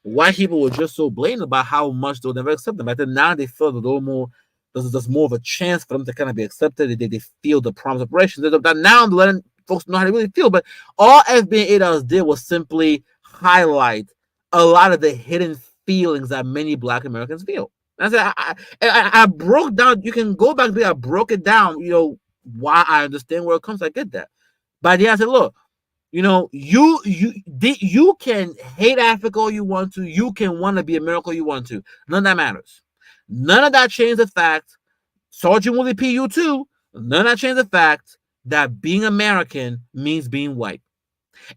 white people were just so blatant about how much they'll never accept them. But then now they feel that there's more of a chance for them to kind of be accepted. They feel the promise of reparations. That now they're letting folks know how they really feel. But all FBA ADOS did was simply highlight a lot of the hidden feelings that many Black Americans feel. And I broke down. You can go back there. I broke it down. Why I understand where it comes. I get that. But yeah, I said, look, you can hate Africa all you want to. You can want to be America all you want to. None of that matters. None of that changes the fact, Sergeant Willie P. You too. None of that changes the fact that being American means being white.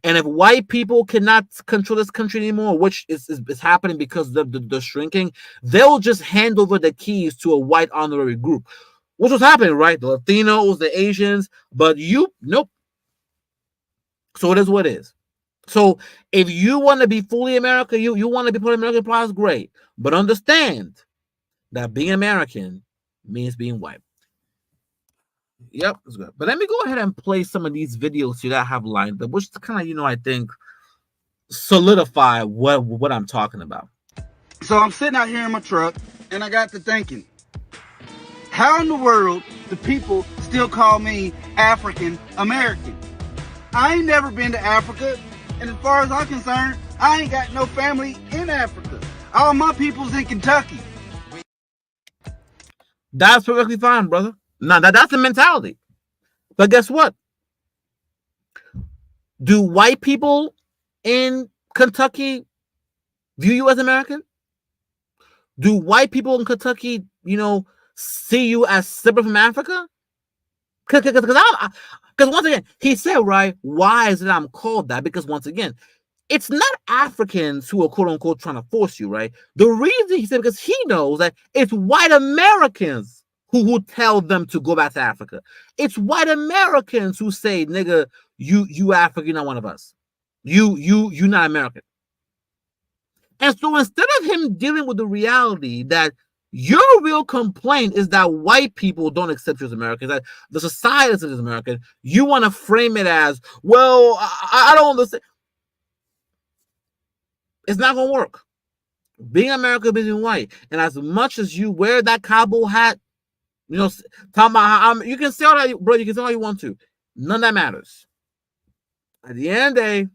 And if white people cannot control this country anymore, which is happening because of the shrinking, they'll just hand over the keys to a white honorary group, which was happening, right? The Latinos, the Asians, but nope. So it is what it is. So if you want to be fully American, you want to be part of American Pride, great. But understand that being American means being white. Yep, that's good. But let me go ahead and play some of these videos here that I have lined up, which kind of, I think, solidify what I'm talking about. So I'm sitting out here in my truck, and I got to thinking, how in the world do people still call me African American? I ain't never been to Africa, and as far as I'm concerned, I ain't got no family in Africa. All my people's in Kentucky. That's perfectly fine, brother. Now, that's the mentality. But guess what? Do white people in Kentucky view you as American? Do white people in Kentucky, see you as separate from Africa? Because once again, he said, right, why is it I'm called that? Because once again, it's not Africans who are quote unquote trying to force you, right? The reason he said, because he knows that it's white Americans who tell them to go back to Africa. It's white Americans who say, nigga, you African, you're not one of us. You not American. And so instead of him dealing with the reality that your real complaint is that white people don't accept you as Americans, that the society is American, you want to frame it as, well, I don't understand. It's not going to work. Being American, being white, and as much as you wear that cowboy hat, you know, talking about how you can say all that, bro, you can say all you want to. None of that matters. At the end of the day,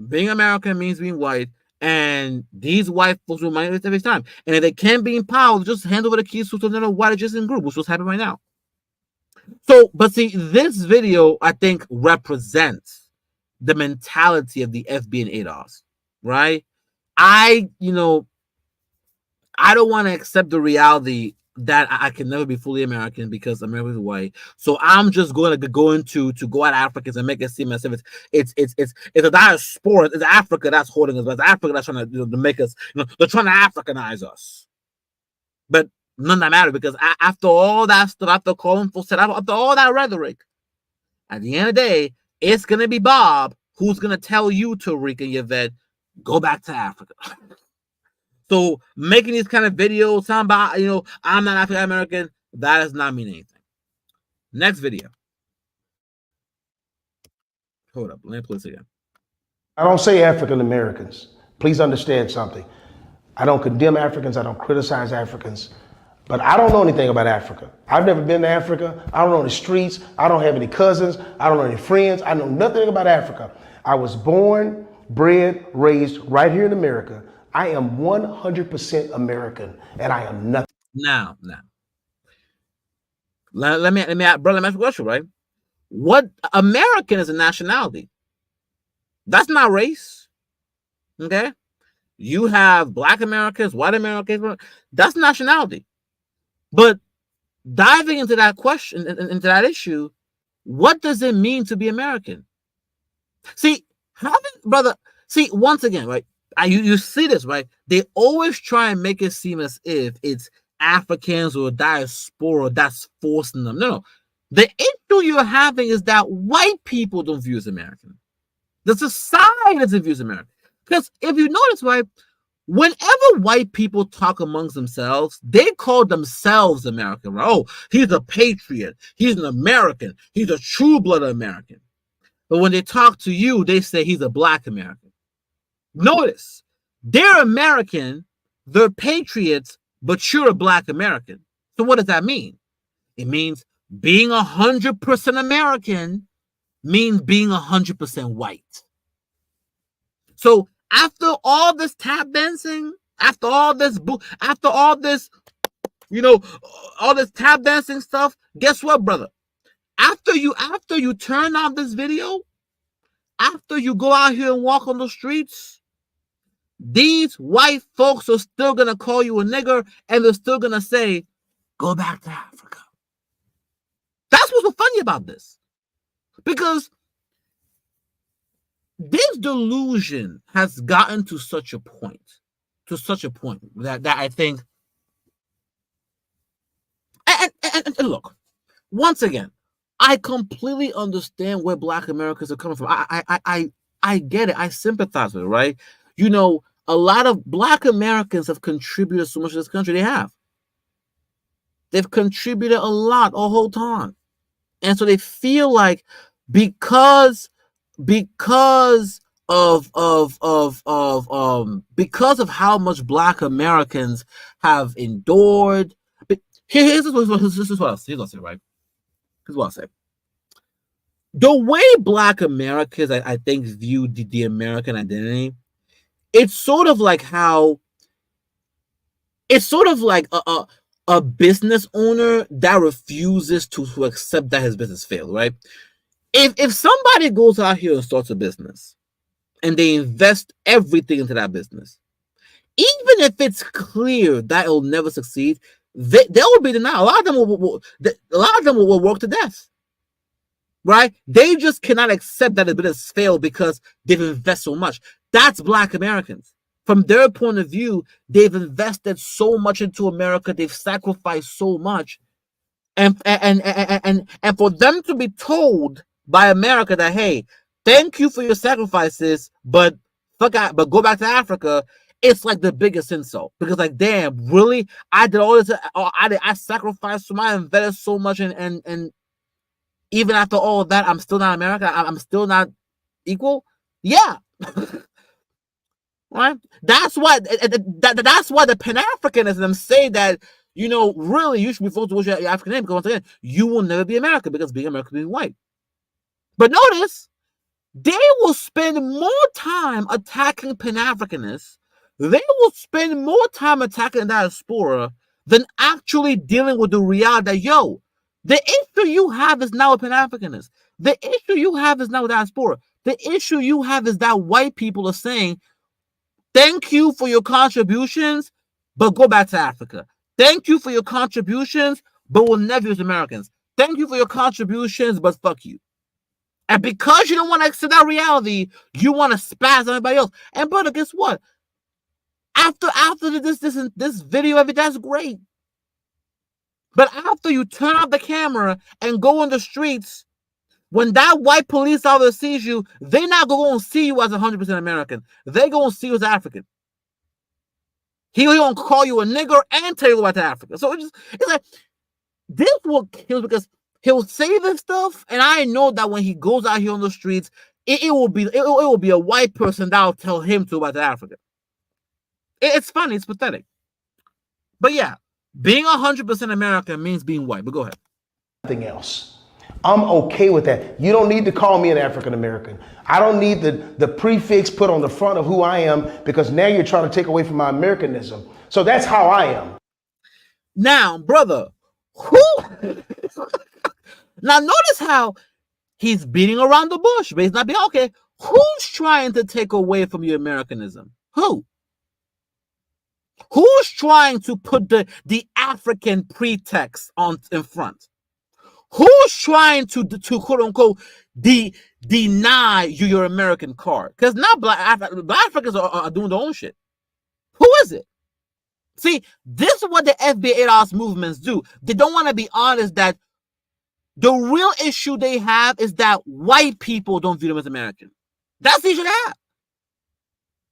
being American means being white, and these white folks remind us every time. And if they can't be in power, just hand over the keys to another white adjacent group, which was happening right now. So, but see, this video, I think, represents the mentality of the FB and ADOS, right? I don't want to accept the reality that I can never be fully American because America is white. So I'm just going to go at Africans and make it seem as if it's a diaspora. It's Africa that's holding us, but it's Africa that's trying to make us. They're trying to Africanize us. But none of that matters because after all that stuff, after calling for set, after all that rhetoric, at the end of the day, it's gonna be Bob who's gonna tell you, Tariq and Yvette, go back to Africa. So making these kind of videos, talking about, I'm not African American, that does not mean anything. Next video. Hold up, let me play this again. I don't say African Americans. Please understand something. I don't condemn Africans, I don't criticize Africans, but I don't know anything about Africa. I've never been to Africa. I don't know the streets. I don't have any cousins. I don't know any friends. I know nothing about Africa. I was born, bred, raised right here in America. I am 100% American, and I am nothing. Now, let me ask a question, right? What American is a nationality? That's not race. Okay, you have Black Americans, white Americans. That's nationality. But diving into that question, into that issue, what does it mean to be American? See, once again, right? You see this, right? They always try and make it seem as if it's Africans or diaspora that's forcing them. No. The issue you're having is that white people don't view as American. The society doesn't view as American. Because if you notice, right, whenever white people talk amongst themselves, they call themselves American. Right? Oh, he's a patriot. He's an American. He's a true-blood American. But when they talk to you, they say he's a Black American. Notice, they're American, they're patriots, but you're a Black American. So what does that mean? It means being 100% American means being 100% white. So after all this tap dancing, after all this, all this tap dancing stuff, guess what, brother? After you turn on this video, after you go out here and walk on the streets, these white folks are still going to call you a nigger and they're still going to say, go back to Africa. That's what's so funny about this. Because this delusion has gotten to such a point that I think, and look, once again, I completely understand where Black Americans are coming from. I get it. I sympathize with it, right? A lot of Black Americans have contributed so much to this country. They have. They've contributed a lot a whole time. And so they feel like because of how much Black Americans have endured. But here's what I'll say, right? Here's what I'll say. The way Black Americans, I think, view the American identity, it's sort of like a business owner that refuses to accept that his business failed, right? If somebody goes out here and starts a business and they invest everything into that business, even if it's clear that it will never succeed, they will be denied. A lot of them will work to death, right? They just cannot accept that the business failed because they've invested so much. That's Black Americans. From their point of view, they've invested so much into America. They've sacrificed so much. And for them to be told by America that, hey, thank you for your sacrifices, but go back to Africa. It's like the biggest insult, because like, damn, really, I did all this, I sacrificed so much, I invested so much, and even after all of that, I'm still not American. I'm still not equal. Yeah. Right. That's why that's why the Pan-Africanism say that, really, you should be focused on your African name, because once again, you will never be American, because being American is white. But notice, they will spend more time attacking Pan-Africanists. They will spend more time attacking diaspora than actually dealing with the reality that, yo, the issue you have is now with Pan-Africanists. The issue you have is now with diaspora. The issue you have is that white people are saying, thank you for your contributions, but go back to Africa. Thank you for your contributions, but we'll never use Americans. Thank you for your contributions, but fuck you. And because you don't want to accept that reality, you want to spaz on everybody else. And brother, guess what? After this video, that's great. But after you turn off the camera and go on the streets, when that white police officer sees you, they're not going to see you as 100% American. They're going to see you as African. He's going to call you a nigger and tell you about Africa. So it's like, this will kill, because he'll say this stuff, and I know that when he goes out here on the streets, it will be a white person that will tell him to about Africa. It's funny, it's pathetic. But yeah, being 100% American means being white. But go ahead. Nothing else. I'm okay with that. You don't need to call me an African American. I don't need the prefix put on the front of who I am, because now you're trying to take away from my Americanism. So that's how I am. Now, brother, now notice how he's beating around the bush, but he's not being okay. Who's trying to take away from your Americanism? Who? Who's trying to put the African pretext in front? Who's trying to quote unquote deny you your American card? Because now Black Africans are doing their own shit. Who is it? See, this is what the FBA ADOS movements do. They don't want to be honest that the real issue they have is that white people don't view them as American. That's the issue they have.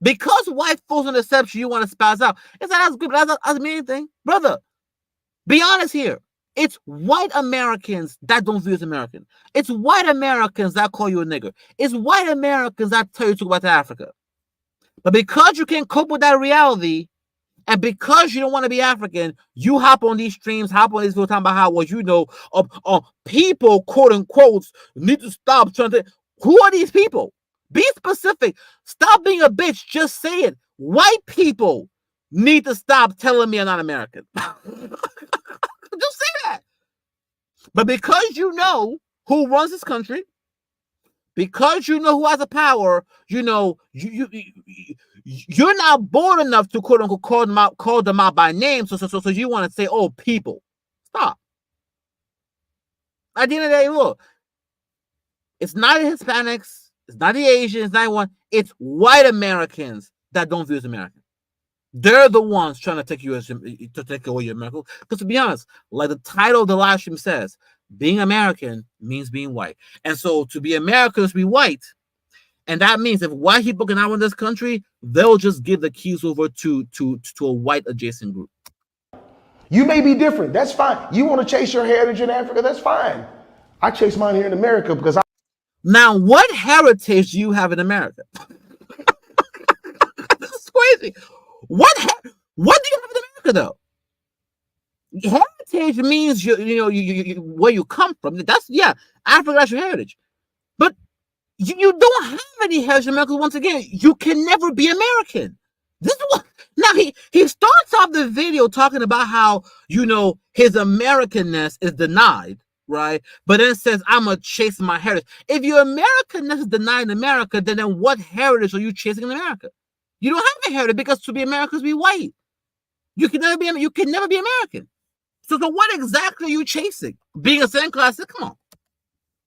Because white folks on accept you want to spaz out. It's like, that's good, but that doesn't mean anything. Brother, be honest here. It's white Americans that don't view as American. It's white Americans that call you a nigger. It's white Americans that tell you to go back to Africa. But because you can't cope with that reality, and because you don't want to be African, you hop on these streams, hop on these videos talking about how, people, quote unquote, need to stop trying to. Who are these people? Be specific. Stop being a bitch. Just say it. White people need to stop telling me I'm not American. Just say that. But because you know who runs this country, because you know who has the power, you're not bold enough to quote unquote call them out by name. So you want to say, oh, people. Stop. At the end of the day, look, it's not the Hispanics, it's not the Asians, it's not anyone. It's white Americans that don't view as American. They're the ones trying to take away your American. Because to be honest, like the title of the live stream says, being American means being white. And so to be American is to be white. And that means if white people can out in this country, they'll just give the keys over to a white adjacent group. You may be different. That's fine. You want to chase your heritage in Africa? That's fine. I chase mine here in America because Now, what heritage do you have in America? This is crazy. What do you have in America, though? Heritage means you where you come from. That's Africa, that's your heritage. But you don't have any heritage in America. Once again, you can never be American. This is what now he starts off the video talking about how his Americanness is denied, right? But then says, I'm gonna chase my heritage. If your Americanness is denied in America, then what heritage are you chasing in America? You don't have a heritage, because to be American is to be white. You can never be American. So what exactly are you chasing? Being a second class? Come on.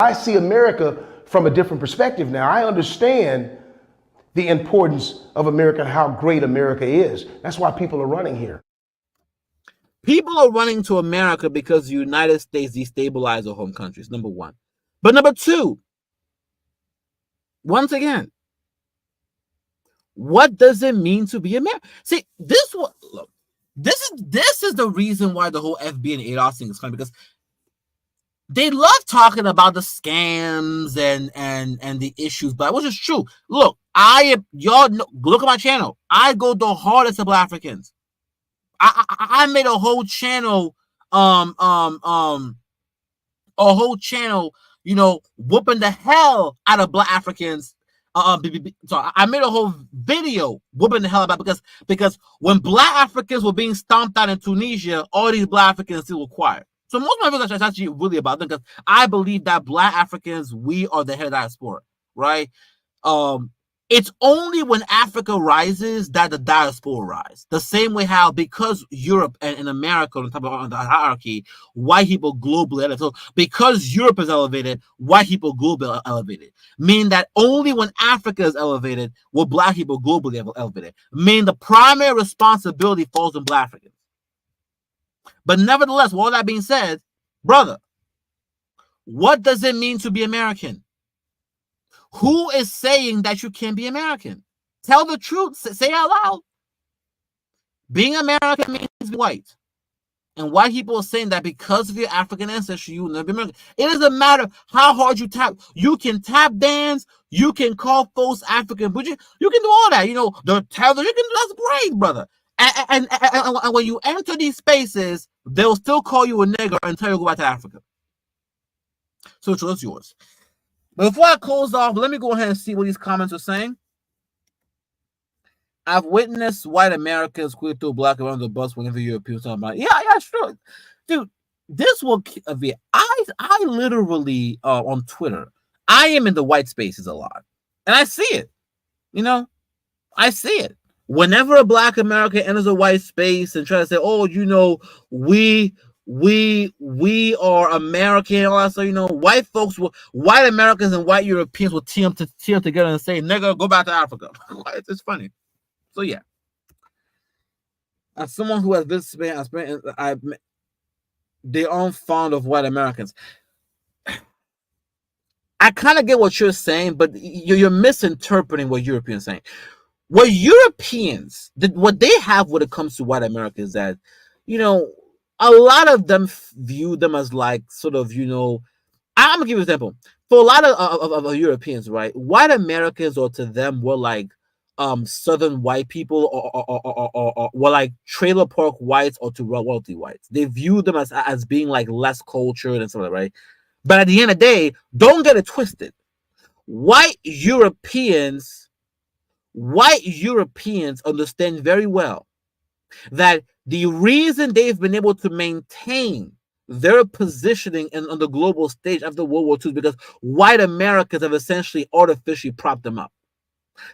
I see America from a different perspective now. I understand the importance of America and how great America is. That's why people are running here. People are running to America because the United States destabilized their home countries, number one. But number two, once again, what does it mean to be American? See, look, this is the reason why the whole FB and ADOS thing is funny, because they love talking about the scams and the issues, but which is true. Look, y'all know, look at my channel. I go the hardest of Black Africans. I made a whole channel, you know, whooping the hell out of Black Africans. So I made a whole video whooping the hell about, because when Black Africans were being stomped out in Tunisia, all these Black Africans still were quiet. So most of my videos are actually really about them, because I believe that Black Africans, we are the head of that sport, right? It's only when Africa rises that the diaspora rise. The same way how, because Europe and America on top of the hierarchy, white people globally elevated. So because Europe is elevated, white people globally elevated. Meaning that only when Africa is elevated will Black people globally elevated. Meaning the primary responsibility falls on Black Africans. But nevertheless, with all that being said, brother, what does it mean to be American? Who is saying that you can't be American? Tell the truth. Say it out loud. Being American means being white. And white people are saying that because of your African ancestry, you will never be American. It doesn't matter how hard you tap. You can tap dance. You can call folks African, but you can do all that. You know, the tether, you can. That's great, brother. And when you enter these spaces, they'll still call you a nigger until you go back to Africa. So it's yours. But before I close off, let me go ahead and see what these comments are saying. I've witnessed white Americans quickly throw Black around the bus whenever Europeans talk about it. Yeah, sure. Dude, this will be. I literally, on Twitter, I am in the white spaces a lot. And I see it. You know, I see it. Whenever a Black American enters a white space and tries to say, oh, you know, we are American, all that stuff, you know, white Americans and white Europeans will team together and say, nigga, go back to Africa. It's funny. So yeah. As someone who has visited Spain, they aren't fond of white Americans. I kind of get what you're saying, but you're misinterpreting what Europeans are saying. What Europeans, what they have when it comes to white America is that, you know, a lot of them view them as like sort of, you know, I'm gonna give you an example. For a lot of Europeans, right, white Americans, or to them, were like southern white people, or were like trailer park whites, or to wealthy whites. They view them as being like less cultured and stuff like that, right? But at the end of the day, don't get it twisted. White Europeans understand very well that the reason they've been able to maintain their positioning on the global stage after World War II is because white Americans have essentially artificially propped them up.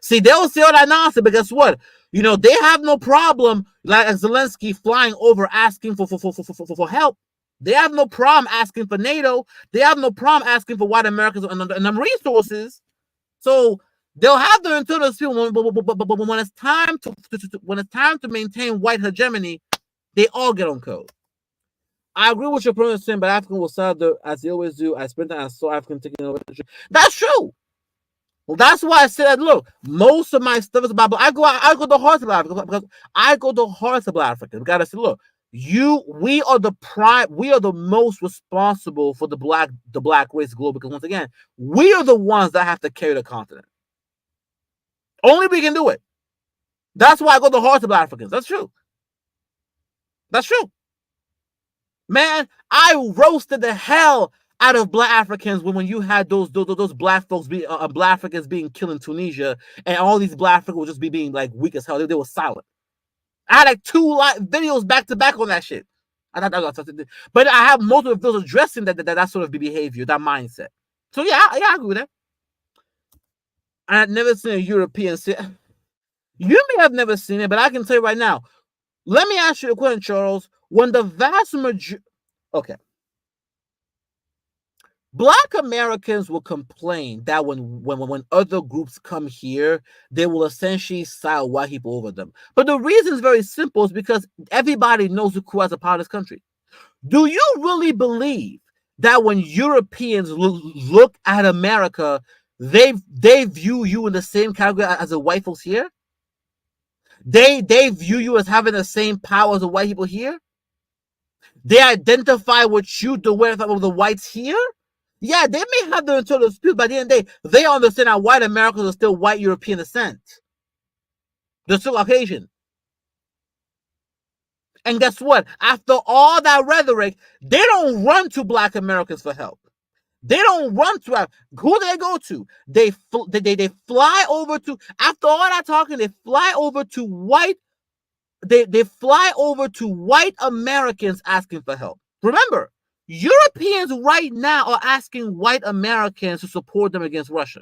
See, they'll say all that nonsense, but guess what? You know, they have no problem, like Zelensky flying over asking for help. They have no problem asking for NATO. They have no problem asking for white Americans and them resources. So they'll have their internal dispute, but when it's time to maintain white hegemony, they all get on code. I agree with your point saying, but African will side as they always do. I spent time, I saw African taking over. That's true. Well, that's why I said, look, most of my stuff is about. I go the heart of Africa, because I go the heart of Africa. We gotta say, look, we are the most responsible for the black race globally, because once again, we are the ones that have to carry the continent. Only we can do it. That's why I go the heart of Africans. That's true. That's true. Man, I roasted the hell out of Black Africans when you had those Black folks Black Africans being killed in Tunisia, and all these Black Africans would just be being like weak as hell. They were silent. I had like 2 videos back to back on that shit. But I have multiple videos addressing that sort of behavior, that mindset. So yeah, I agree with that. I had never seen a European say. You may have never seen it, but I can tell you right now. Let me ask you a question, Charles. When the vast majority, okay, Black Americans will complain that when other groups come here, they will essentially side white people over them. But the reason is very simple: is because everybody knows who has a power in this country. Do you really believe that when Europeans look at America, they view you in the same category as the white folks here? They view you as having the same power as the white people here? They identify with you the way of the whites here? Yeah, they may have their internal disputes, but at the end of the day, they understand that white Americans are still white European descent. They're still Caucasian. And guess what? After all that rhetoric, they don't run to Black Americans for help. They don't run to who do they go to? They fly over to, after all that talking, they fly over to white. They fly over to white Americans asking for help. Remember, Europeans right now are asking white Americans to support them against Russia.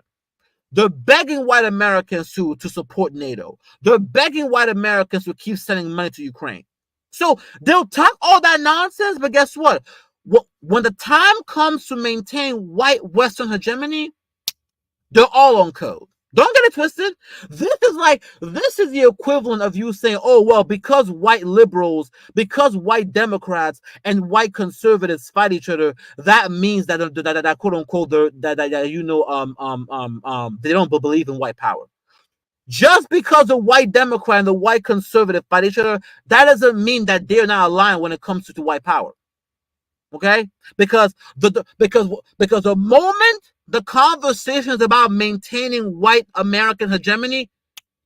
They're begging white Americans to support NATO. They're begging white Americans to keep sending money to Ukraine. So they'll talk all that nonsense, but guess what? When the time comes to maintain white Western hegemony, they're all on code. Don't get it twisted. This is the equivalent of you saying, oh, well, because white liberals, because white Democrats and white conservatives fight each other, that means that quote unquote, they don't believe in white power. Just because the white Democrat and the white conservative fight each other, that doesn't mean that they're not aligned when it comes to white power. Okay? Because the moment the conversation is about maintaining white American hegemony,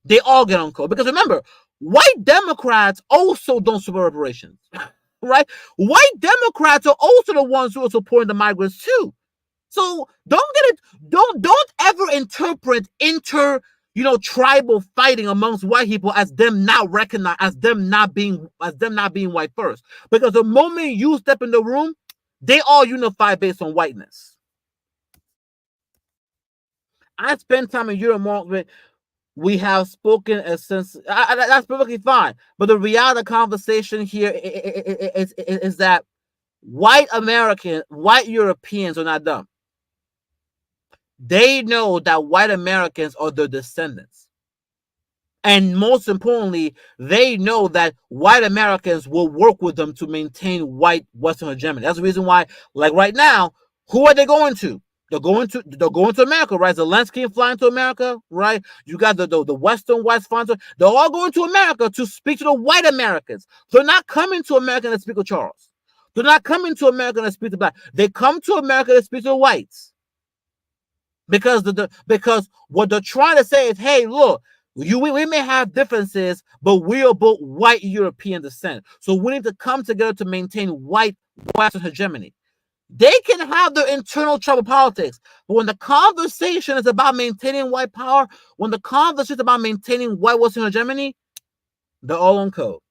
they all get on code. Because remember, white Democrats also don't support reparations, right? White Democrats are also the ones who are supporting the migrants too. So don't ever interpret tribal fighting amongst white people as them not recognized, as them not being white first. Because the moment you step in the room, they all unify based on whiteness. I spend time in Europe more. We have spoken a sense. That's perfectly fine. But the reality of the conversation here is that white Europeans are not dumb. They know that white Americans are their descendants. And most importantly, they know that white Americans will work with them to maintain white Western hegemony. That's the reason why, like right now, who are they going to? They're going to America, right? Zelensky flying to America, right? You got the Western whites flying to. They're all going to America to speak to the white Americans. They're not coming to America to speak to Charles. They're not coming to America to speak to black. They come to America to speak to the whites. Because because what they're trying to say is, hey, look, we may have differences, but we are both white European descent. So we need to come together to maintain white Western hegemony. They can have their internal tribal politics, but when the conversation is about maintaining white power, when the conversation is about maintaining white Western hegemony, they're all on code.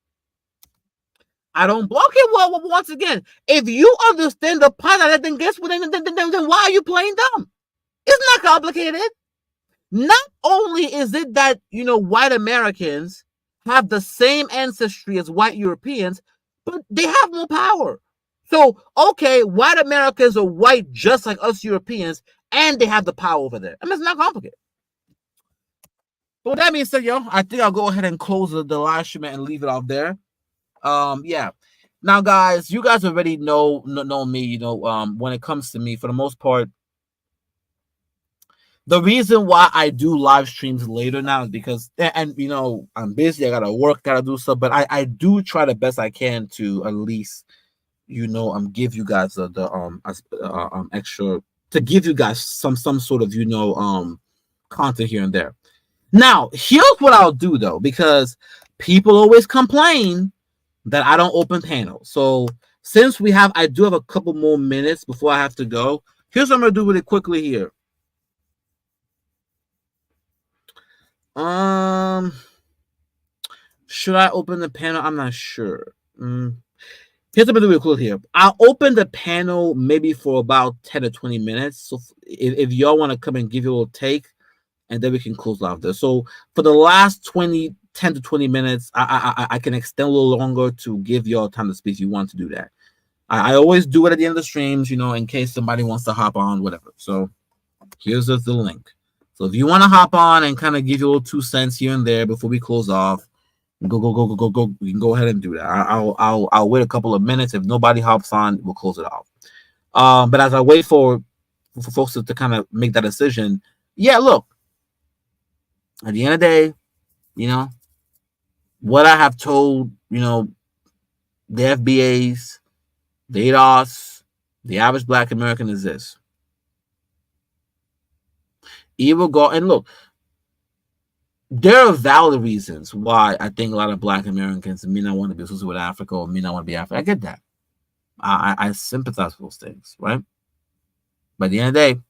I don't block it. Well, once again, if you understand the pilot, then guess what? Then why are you playing dumb? It's not complicated. Not only is it that, white Americans have the same ancestry as white Europeans, but they have more power. So, okay, white Americans are white just like us Europeans, and they have the power over there. I mean, it's not complicated. But with that being said, I think I'll go ahead and close the live stream and leave it off there. Yeah. Now, guys, you guys already know me, when it comes to me, for the most part, the reason why I do live streams later now is because, and I'm busy, I gotta work, gotta do stuff, but I do try the best I can to at least, give you guys the extra, to give you guys some sort of content here and there. Now, here's what I'll do though, because people always complain that I don't open panels. So since I do have a couple more minutes before I have to go, here's what I'm gonna do really quickly here. Should I open the panel? I'm not sure. Here's what I'm gonna do real quick here. I'll open the panel maybe for about 10 to 20 minutes. So if y'all want to come and give your little take, and then we can close off there. So for the last 10 to 20 minutes, I can extend a little longer to give y'all time to speak if you want to do that. I always do it at the end of the streams, in case somebody wants to hop on, whatever. So here's the link. So if you want to hop on and kind of give your little 2 cents here and there before we close off, go. You can go ahead and do that. I'll wait a couple of minutes. If nobody hops on, we'll close it off. But as I wait for folks to kind of make that decision, yeah, look, at the end of the day, what I have told, the FBAs, the ADOS, the average Black American is this. Evil go and look, there are valid reasons why I think a lot of Black Americans may not want to be associated with Africa or may not want to be African. I get that. I sympathize with those things, right? But at the end of the day,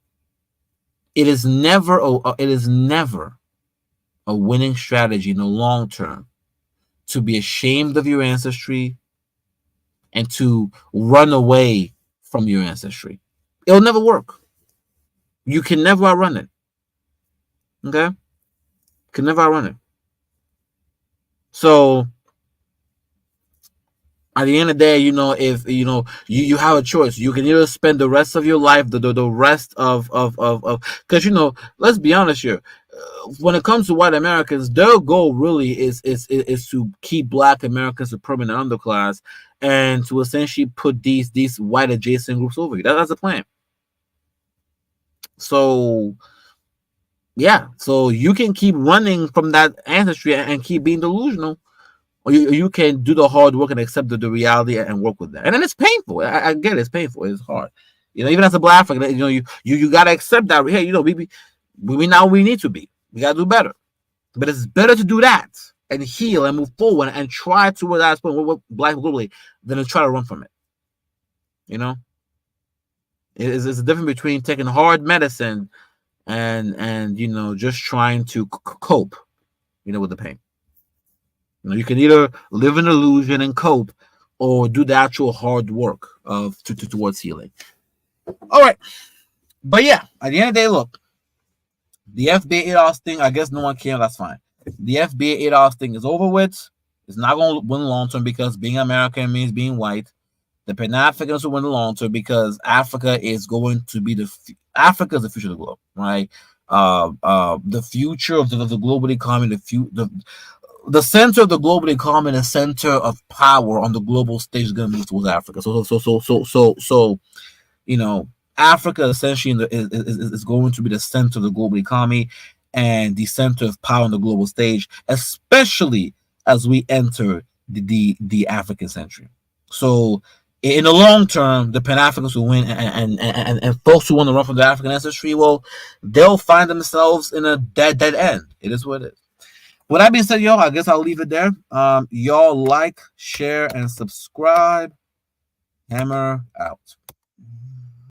it is never a winning strategy in the long term to be ashamed of your ancestry and to run away from your ancestry. It'll never work. You can never outrun it. Okay? Can never outrun it. So at the end of the day, if you have a choice, you can either spend the rest of your life, the rest of because let's be honest here, when it comes to white Americans, their goal really is to keep Black Americans a permanent underclass and to essentially put these white adjacent groups over you. That's the plan. So yeah, so you can keep running from that ancestry and keep being delusional, or you can do the hard work and accept the reality and work with that. And then it's painful. I get it. It's painful. It's hard. Even as a Black African, you got to accept that. Hey, we now we need to be. We got to do better. But it's better to do that and heal and move forward and try to where that's with Black globally than to try to run from it. It's a difference between taking hard medicine and just trying to cope, with the pain. You can either live in illusion and cope, or do the actual hard work towards healing. All right, but yeah, at the end of the day, look, the FBA ADOS thing, I guess no one cares. That's fine. The FBA ADOS thing is over with. It's not going to win long term because being American means being white. The Pan Africans will win the long term because Africa is going to be Africa is the future of the globe, right? The future of the global economy, the center of the global economy, the center of power on the global stage is going to move towards Africa. So Africa essentially is going to be the center of the global economy and the center of power on the global stage, especially as we enter the African century. So in the long term, the Pan-Africans will win, and folks who want to run from the African ancestry, well, they'll find themselves in a dead end. It is what it is. With that being said, y'all, I guess I'll leave it there. Y'all like, share, and subscribe. Hammer out.